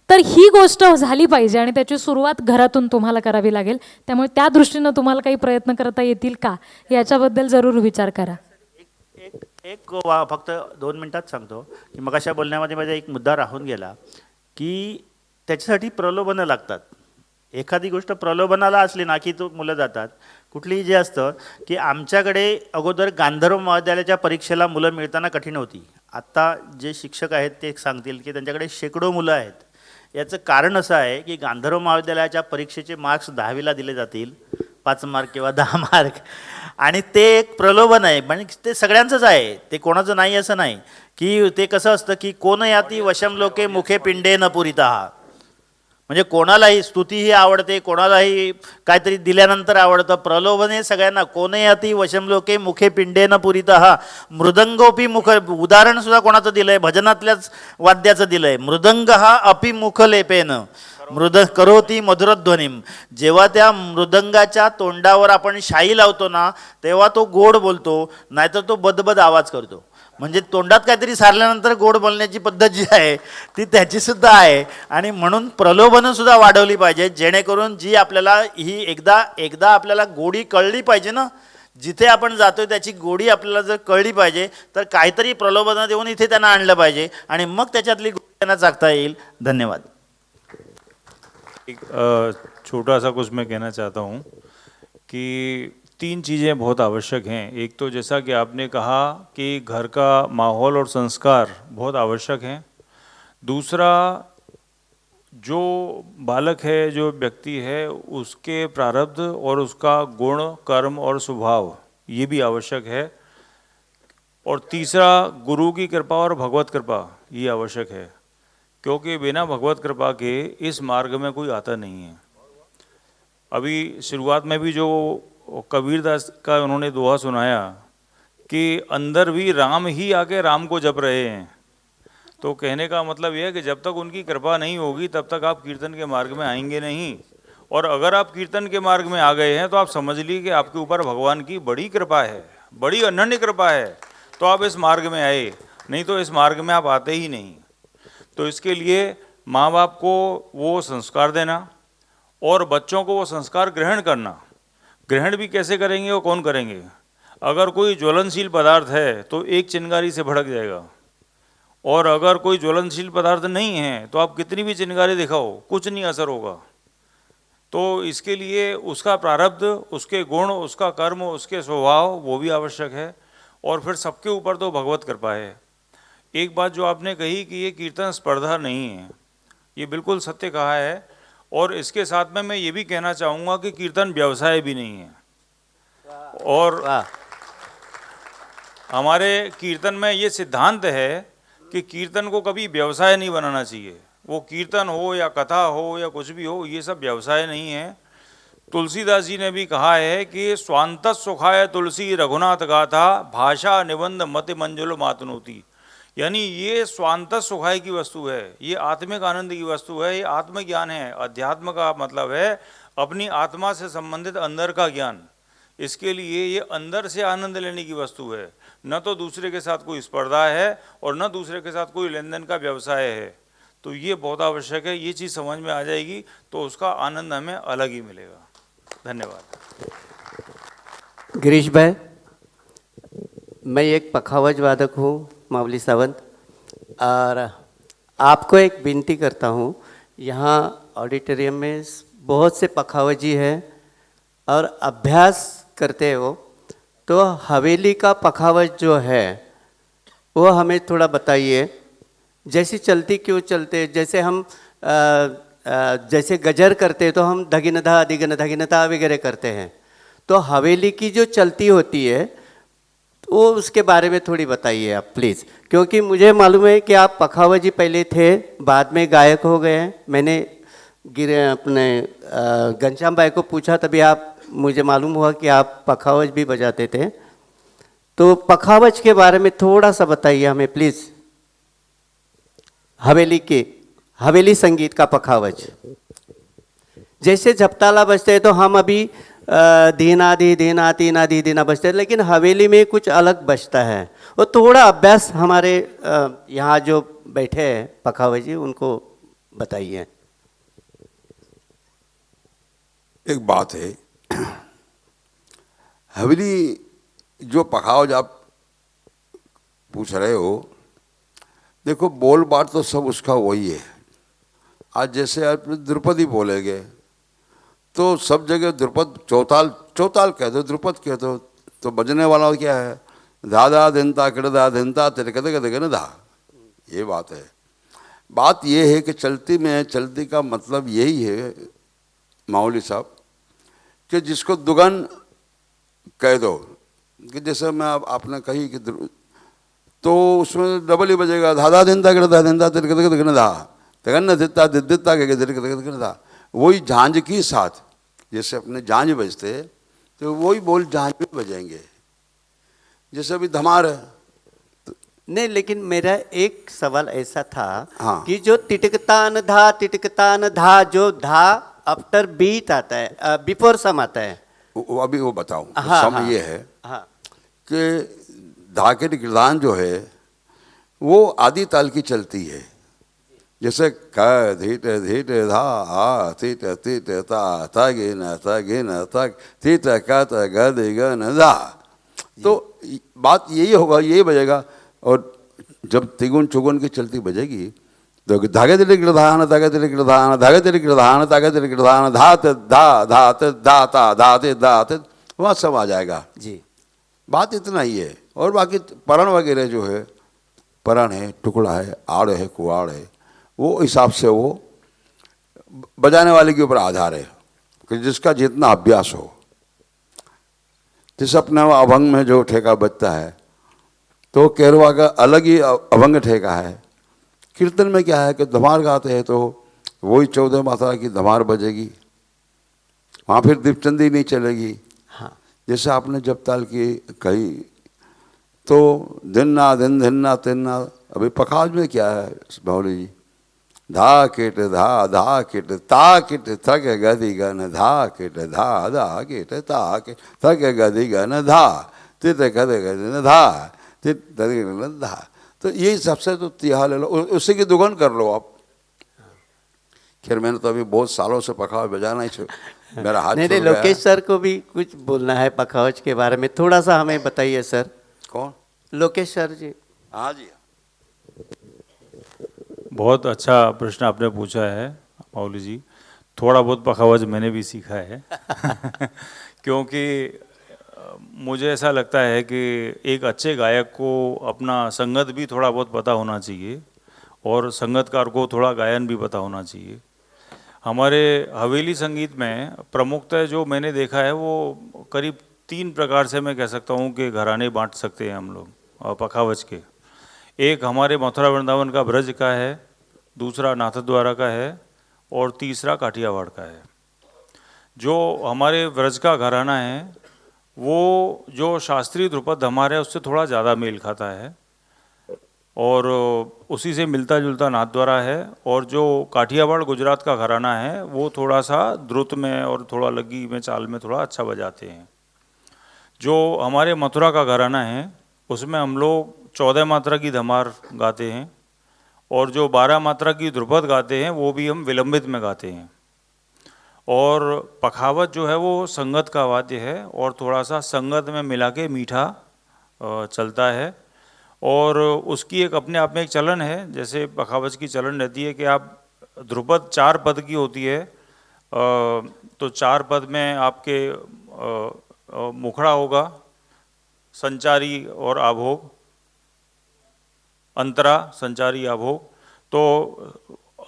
तर ही गोष्ट झाली पाहिजे आणि त्याची सुरुवात घरातून तुम्हाला करावी लागेल. त्यामुळे त्या दृष्टीनं तुम्हाला काही प्रयत्न करता येतील का याच्याबद्दल जरूर विचार करा. फक्त 2 मिनिटात सांगतो की मग अशा बोलण्यामध्ये माझा एक मुद्दा राहून गेला की त्याच्यासाठी प्रलोभनं लागतात. एखादी गोष्ट प्रलोभनाला असली ना की तो मुलं जातात. कुठलीही जे असतं की आमच्याकडे अगोदर गांधर्व महाविद्यालयाच्या परीक्षेला मुलं मिळताना कठीण होती. आत्ता जे शिक्षक आहेत ते सांगतील की त्यांच्याकडे शेकडो मुलं आहेत. याचं कारण असं आहे की गांधर्व महाविद्यालयाच्या परीक्षेचे मार्क्स 10वीला दिले जातील, 5 मार्क किंवा 10 मार्क, आणि ते एक प्रलोभन आहे. म्हणजे ते सगळ्यांचंच आहे, ते कोणाचं नाही असं नाही. की ते कसं असतं की कोण याती वशम लोके मुखे पिंडे न पुरितः, म्हणजे कोणालाही स्तुतीही आवडते, कोणालाही काहीतरी दिल्यानंतर आवडतं. प्रलोभन हे सगळ्यांना. कोण याती वशम लोके मुखे पिंडे न पुरितः, मृदंगोपी मुख, उदाहरण सुद्धा कोणाचं दिलंय, भजनातल्याच वाद्याचं दिलंय. मृदंग हा अपि मुख लेपेन करोती मधुरध्वनीम. जेव्हा त्या मृदंगाच्या तोंडावर आपण शाई लावतो ना तेव्हा तो गोड बोलतो, नाहीतर तो बदबद आवाज करतो. म्हणजे तोंडात काहीतरी सारल्यानंतर गोड बोलण्याची पद्धत जी आहे ती त्याची सुद्धा आहे. आणि म्हणून प्रलोभनं सुद्धा वाढवली पाहिजे, जेणेकरून जी आपल्याला ही एकदा आपल्याला गोडी कळली पाहिजे ना, जिथे आपण जातोय त्याची गोडी आपल्याला जर कळली पाहिजे तर काहीतरी प्रलोभनं देऊन इथे त्यांना आणलं पाहिजे आणि मग त्याच्यातली गोडी त्यांना चाखता येईल. धन्यवाद. एक छोटा सा कुछ मैं कहना चाहता हूँ कि 3 चीज़ें बहुत आवश्यक हैं. एक तो जैसा कि आपने कहा कि घर का माहौल और संस्कार बहुत आवश्यक हैं. दूसरा, जो बालक है, जो व्यक्ति है, उसके प्रारब्ध और उसका गुण, कर्म और स्वभाव, ये भी आवश्यक है. और तीसरा, गुरु की कृपा और भगवत कृपा, ये आवश्यक है. क्योंकि बिना भगवत कृपा के इस मार्ग में कोई आता नहीं है. अभी शुरुआत में भी जो कबीरदास का उन्होंने दोहा सुनाया कि अंदर भी राम ही आके राम को जप रहे हैं, तो कहने का मतलब यह है कि जब तक उनकी कृपा नहीं होगी तब तक आप कीर्तन के मार्ग में आएंगे नहीं. और अगर आप कीर्तन के मार्ग में आ गए हैं तो आप समझ लीजिए कि आपके ऊपर भगवान की बड़ी कृपा है, बड़ी अनन्य कृपा है, तो आप इस मार्ग में आए, नहीं तो इस मार्ग में आप आते ही नहीं. तो इसके लिए माँ बाप को वो संस्कार देना और बच्चों को वो संस्कार ग्रहण करना. ग्रहण भी कैसे करेंगे और कौन करेंगे? अगर कोई ज्वलनशील पदार्थ है तो एक चिंगारी से भड़क जाएगा, और अगर कोई ज्वलनशील पदार्थ नहीं है तो आप कितनी भी चिंगारी दिखाओ, कुछ नहीं असर होगा. तो इसके लिए उसका प्रारब्ध, उसके गुण, उसका कर्म, उसके स्वभाव, वो भी आवश्यक है. और फिर सबके ऊपर तो भगवत कृपा है. एक बात जो आपने कही कि ये कीर्तन स्पर्धा नहीं है, ये बिल्कुल सत्य कहा है. और इसके साथ में मैं ये भी कहना चाहूँगा कि कीर्तन व्यवसाय भी नहीं है. और हमारे कीर्तन में ये सिद्धांत है कि कीर्तन को कभी व्यवसाय नहीं बनाना चाहिए. वो कीर्तन हो या कथा हो या कुछ भी हो, ये सब व्यवसाय नहीं है. तुलसीदास जी ने भी कहा है कि स्वांत सुखाय तुलसी रघुनाथ गाथा, भाषा निबंध मति मंजुल मातनोती. यानी ये स्वांत सुखाय की वस्तु है, ये आत्मिक आनंद की वस्तु है, ये आत्मज्ञान है. अध्यात्म का मतलब है अपनी आत्मा से संबंधित अंदर का ज्ञान. इसके लिए ये अंदर से आनंद लेने की वस्तु है, न तो दूसरे के साथ कोई स्पर्धा है और न दूसरे के साथ कोई लेन देन का व्यवसाय है. तो ये बहुत आवश्यक है. ये चीज़ समझ में आ जाएगी तो उसका आनंद हमें अलग ही मिलेगा. धन्यवाद. गिरीश भाई, मैं एक पखावज वादक हूँ, मावली सावंत, और आपको एक विनती करता हूँ. यहाँ ऑडिटोरियम में बहुत से पखावजी हैं और अभ्यास करते हो, तो हवेली का पखावज जो है वो हमें थोड़ा बताइए. जैसी चलती क्यों चलते, जैसे हम जैसे गजर करते तो हम धगिनधा अधिगनधा वगैरह करते हैं, तो हवेली की जो चलती होती है वो उसके बारे में थोड़ी बताइए आप प्लीज़. क्योंकि मुझे मालूम है कि आप पखावजी पहले थे, बाद में गायक हो गए हैं. मैंने अपने घनश्याम भाई को पूछा, तभी आप मुझे मालूम हुआ कि आप पखावज भी बजाते थे. तो पखावज के बारे में थोड़ा सा बताइए हमें प्लीज़. हवेली संगीत का पखावज, जैसे झपताला बजते हैं तो हम अभी धीनाधी धीना तीनाधी धीना बजते हैं, लेकिन हवेली में कुछ अलग बजता है. वो थोड़ा अभ्यास हमारे यहाँ जो बैठे हैं पखावजी उनको बताइए. एक बात है, हवेली जो पखावज आप पूछ रहे हो, देखो बोल बात तो सब उसका वही है। आज जैसे आप द्रुपदी बोलेंगे तो सब जगह द्रुपद चौताल चौताल कह दो, द्रुपद कह दो, तो बजने वाला क्या है, दादा दिनता किड़दा दिनता तिरकद धा। ये बात है। बात ये है कि चलती में चलती का मतलब यही है माउली साहब कि जिसको दुगन कह दो, कि जैसे मैं आपने कही कि तो उसमें डबल ही बजेगा, धादा दिनता किड़दा दिनता तिरकद धा तगन दिता दिद्दिता के धा। वही झांझ की साथ जैसे अपने झांझ बजते तो वही बोल झांझ में बजेंगे। जैसे अभी धमार है, नहीं, लेकिन मेरा एक सवाल ऐसा था हाँ। कि जो तिटकतान धा जो धा आफ्टर बीट आता है, बिफोर सम आता है। अभी वो बताऊं। हाँ, सम हाँ, ये है हाँ, कि धा के गिरदान जो है वो आदि ताल की चलती है। जैसे क धीट धीट धा आ तीट तीट ता गे न तक तीट का त ग दे ग न धा। तो बात यही होगा, यही बजेगा। और जब तिगुन चुगुन की चलती बजेगी तो धागे तिल गिरधान धागे तिल गिरधान धागे तिल गिरधान धागे तिल गिरधान धात धा धात दाता धाते दात, वहाँ सब आ जाएगा जी। बात इतना ही है। और बाकी परण वगैरह जो है, परण है, टुकड़ा है, आड़ है, कुआड़ है, वो हिसाब से वो बजाने वाले के ऊपर आधार है कि जिसका जितना अभ्यास हो। जिस अपने अभंग में जो ठेका बजता है तो केरवा का अलग ही अभंग ठेका है। कीर्तन में क्या है कि धमार गाते हैं तो वही 14 मात्रा की धमार बजेगी, वहाँ फिर दीपचंदी नहीं चलेगी। हाँ, जैसे आपने जब ताल की कही तो धिन्ना दिन धिन्ना तिन्ना, अभी पखाज में क्या है बाहुली जी, धा किट धा किट ता किट थक गति गन धा किट धा किट ता किट थक गति गन धा तित कद गन धा तित गन धा। तो यही सबसे तो तिहा ले लो, उसी की दुगन कर लो आप। खैर मैंने तो अभी बहुत सालों से पखाव बजाना ही मेरा हाथ नहीं छूट नहीं, गया है। लोकेश सर को भी कुछ बोलना है पखावज के बारे में, थोड़ा सा हमें बताइए सर। कौन? लोकेश सर जी। हाँ जी। बहुत अच्छा प्रश्न आपने पूछा है माउली जी। थोड़ा बहुत पखावज मैंने भी सीखा है क्योंकि मुझे ऐसा लगता है कि एक अच्छे गायक को अपना संगत भी थोड़ा बहुत पता होना चाहिए और संगतकार को थोड़ा गायन भी पता होना चाहिए। हमारे हवेली संगीत में प्रमुखतः जो मैंने देखा है वो करीब 3 प्रकार से मैं कह सकता हूँ कि घराने बांट सकते हैं हम लोग पखावज के। एक हमारे मथुरा वृंदावन का ब्रज का है, दूसरा नाथद्वारा का है और तीसरा काठियावाड़ का है। जो हमारे ब्रज का घराना है वो जो शास्त्रीय ध्रुपद धमार है उससे थोड़ा ज़्यादा मेल खाता है और उसी से मिलता जुलता नाथद्वारा है। और जो काठियावाड़ गुजरात का घराना है वो थोड़ा सा द्रुत में और थोड़ा लग्गी में चाल में थोड़ा अच्छा बजाते हैं। जो हमारे मथुरा का घराना है उसमें हम लोग 14 मात्रा की धमार गाते हैं और जो 12 मात्रा की ध्रुपद गाते हैं वो भी हम विलंबित में गाते हैं। और पखावत जो है वो संगत का वाद्य है और थोड़ा सा संगत में मिला के मीठा चलता है। और उसकी एक अपने आप में एक चलन है, जैसे पखावत की चलन रहती है कि आप ध्रुपद 4 पद की होती है तो 4 पद में आपके मुखड़ा होगा, संचारी और आभोग, अंतरा संचारी आभोग। तो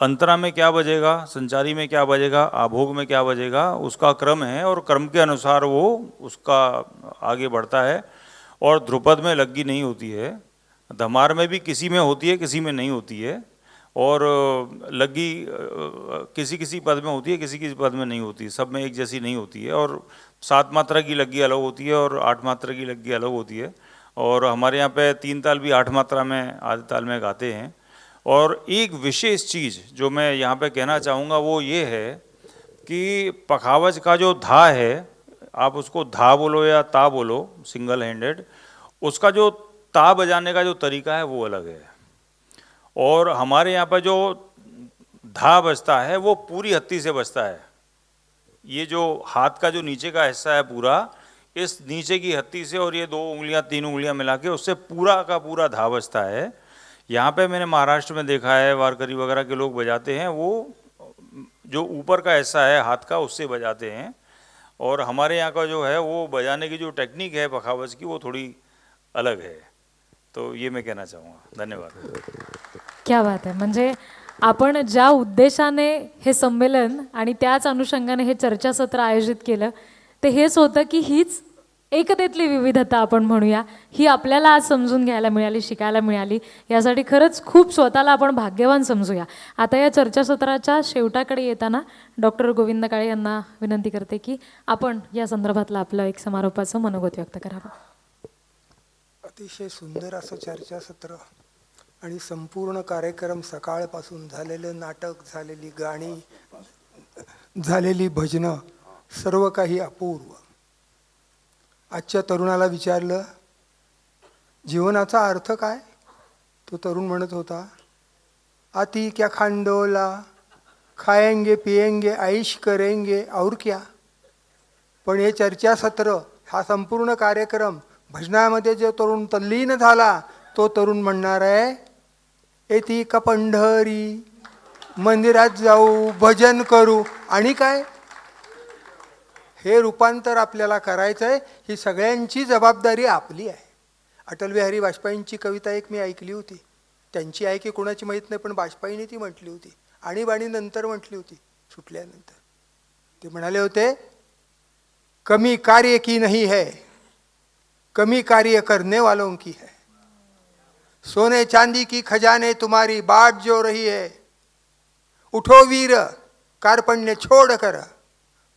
अंतरा में क्या बजेगा, संचारी में क्या बजेगा, आभोग में क्या बजेगा, उसका क्रम है और क्रम के अनुसार वो उसका आगे बढ़ता है। और ध्रुपद में लग्गी नहीं होती है, धमार में भी किसी में होती है किसी में नहीं होती है। और लग्गी किसी किसी पद में होती है किसी किसी पद में नहीं होती, सब में एक जैसी नहीं होती है। और 7 मात्रा की लग्गी अलग होती है और 8 मात्रा की लग्गी अलग होती है। और हमारे यहाँ पे 3 ताल भी 8 मात्रा में आधे ताल में गाते हैं। और एक विशेष चीज़ जो मैं यहाँ पे कहना चाहूँगा वो ये है कि पखावज का जो धा है, आप उसको धा बोलो या ता बोलो सिंगल हैंडेड, उसका जो ता बजाने का जो तरीका है वो अलग है। और हमारे यहाँ पर जो धा बजता है वो पूरी हत्ती से बजता है। ये जो हाथ का जो नीचे का हिस्सा है पूरा, इस नीचे की हत्ती से और ये 2 उंगलियां 3 उंगलियां मिला के उससे पूरा का पूरा धा बजता है। यहाँ पे मैंने महाराष्ट्र में देखा है, वारकरी वगैरह के लोग बजाते हैं, वो जो ऊपर का हिस्सा है हाथ का उससे बजाते हैं। और हमारे यहाँ का जो है वो बजाने की जो टेक्निक है पखावज की वो थोड़ी अलग है। तो ये मैं कहना चाहूँगा। धन्यवाद। क्या बात आहे. म्हणजे आपण ज्या उद्देशाने हे संमेलन आणि त्याच अनुषंगाने हे चर्चासत्र आयोजित केलं ते हेच होतं की हीच एकतेतली विविधता आपण म्हणूया ही आपल्याला आज समजून घ्यायला मिळाली, शिकायला मिळाली. यासाठी खरंच खूप स्वतःला आपण भाग्यवान समजूया. आता या चर्चासत्राच्या शेवटाकडे येताना डॉक्टर गोविंद काळे यांना विनंती करते की आपण या संदर्भातलं आपलं एक समारोपाचं मनोगत व्यक्त करावं. अतिशय सुंदर असं चर्चासत्र आणि संपूर्ण कार्यक्रम, सकाळपासून झालेलं नाटक, झालेली गाणी, झालेली भजनं, सर्व काही अपूर्व. आजच्या तरुणाला विचारलं जीवनाचा अर्थ काय, तो तरुण म्हणत होता आती क्या खांडोला, खाएंगे पिएंगे ऐश करेंगे और क्या. पण हे चर्चासत्र, हा संपूर्ण कार्यक्रम, भजनामध्ये जो तरुण तल्लीन झाला तो तरुण म्हणणार आहे येती का पंढरी, मंदिरात जाऊ, भजन करू आणि काय. हे रूपांतर आपल्याला करायचं आहे. ही सगळ्यांची जबाबदारी आपली आहे. अटल बिहारी वाजपेयींची कविता एक मी ऐकली होती. त्यांची आहे की कोणाची माहीत नाही, पण वाजपेयींनी ती म्हटली होती. आणीबाणी नंतर म्हटली होती, सुटल्यानंतर. ते म्हणाले होते कमी कार्य की नहीं है, कमी कार्य करने वालों की है. सोने चांदी की खजाने तुम्हारी बाट जो रही है, उठो वीर कार्पण्य छोड़ कर,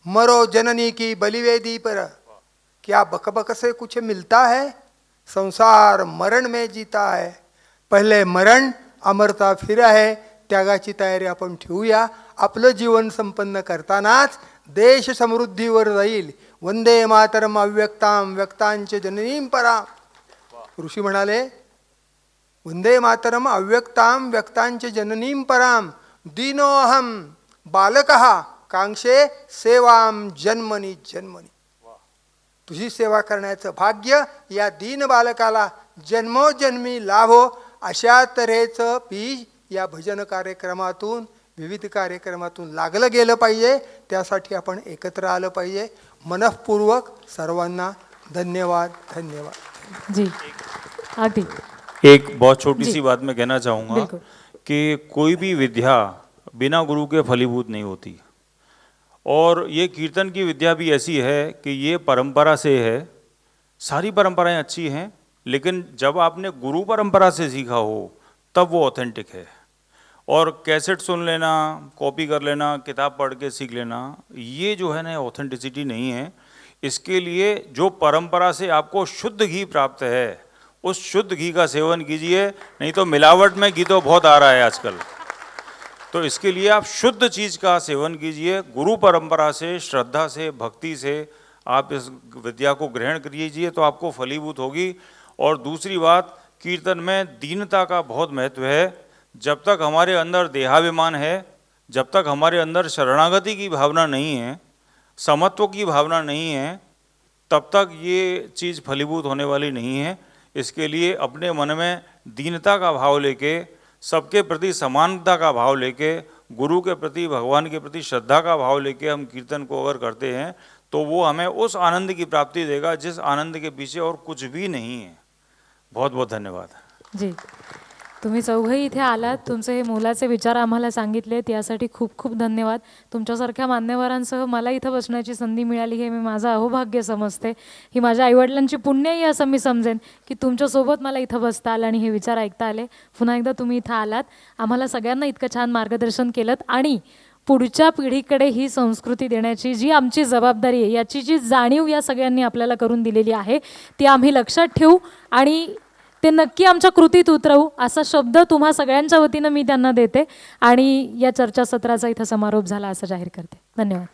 मरो जननी की बलिवेदी पर. क्या बकबक से कुछ मिलता है, संसार मरण में जीता है. पहले मरण अमरता फिर आहे. त्यागाची तयारी आपण ठेवूया. आपलं जीवन संपन्न करतानाच देश समृद्धीवर जाईल. वंदे मातरम अव्यक्ताम व्यक्तांचे जननीं पराम. ऋषी म्हणाले वंदे मातरम अव्यक्ताम व्यक्तांचे जननीं पराम. दीनोऽहम बालकः कांक्षे सेवाम जन्मनी जन्मनी. तुझी सेवा करण्याचं भाग्य या दीन बालकाला जन्मोजन्मी लाभो. अशा तऱ्हेचं बीज या भजन कार्यक्रमातून, विविध कार्यक्रमातून लागलं गेलं पाहिजे. त्यासाठी आपण एकत्र आलं पाहिजे. मनःपूर्वक सर्वांना धन्यवाद. धन्यवाद जी अगदी. एक बहुत छोटी जी। सी बात मैं कहना चाहूँगा बिल्कुल. कि कोई भी विद्या बिना गुरु के फलीभूत नहीं होती। और ये कीर्तन की विद्या भी ऐसी है कि ये परंपरा से है। सारी परंपराएं अच्छी हैं, लेकिन जब आपने गुरु परंपरा से सीखा हो तब वो ऑथेंटिक है। और कैसेट सुन लेना, कॉपी कर लेना, किताब पढ़ के सीख लेना, ये जो है ना ऑथेंटिसिटी नहीं है। इसके लिए जो परंपरा से आपको शुद्ध घी प्राप्त है, उस शुद्ध घी का सेवन कीजिए, नहीं तो मिलावट में घी तो बहुत आ रहा है आजकल। तो इसके लिए आप शुद्ध चीज़ का सेवन कीजिए। गुरु परंपरा से, श्रद्धा से, भक्ति से आप इस विद्या को ग्रहण कीजिए तो आपको फलीभूत होगी। और दूसरी बात, कीर्तन में दीनता का बहुत महत्व है। जब तक हमारे अंदर देहाभिमान है, जब तक हमारे अंदर शरणागति की भावना नहीं है, समत्व की भावना नहीं है, तब तक ये चीज़ फलीभूत होने वाली नहीं है। इसके लिए अपने मन में दीनता का भाव लेके, सबके प्रति समानता का भाव लेके, गुरु के प्रति, भगवान के प्रति श्रद्धा का भाव लेके हम कीर्तन को अगर करते हैं तो वो हमें उस आनंद की प्राप्ति देगा जिस आनंद के पीछे और कुछ भी नहीं है। बहुत बहुत धन्यवाद। जी तुम्ही चौघही इथे आलात, तुमचे हे मोलाचे विचार आम्हाला सांगितलेत, यासाठी खूप खूप धन्यवाद. तुमच्यासारख्या मान्यवरांसह मला इथं बसण्याची संधी मिळाली हे मी माझं अहोभाग्य समजते. ही माझ्या आईवडिलांची पुण्यही असं मी समजेन की तुमच्यासोबत मला इथं बसता आलं आणि हे विचार ऐकता आले. पुन्हा एकदा तुम्ही इथं आलात, आम्हाला सगळ्यांना इतकं छान मार्गदर्शन केलं आणि पुढच्या पिढीकडे ही संस्कृती देण्याची जी आमची जबाबदारी आहे, याची जी जाणीव या सगळ्यांनी आपल्याला करून दिलेली आहे, ती आम्ही लक्षात ठेवू आणि ते नक्की आमच्या कृतीत उतरवू असा शब्द तुम्हा सगळ्यांच्या वतीनं मी त्यांना देते आणि या चर्चासत्राचा इथं समारोप झाला असं जाहीर करते. धन्यवाद.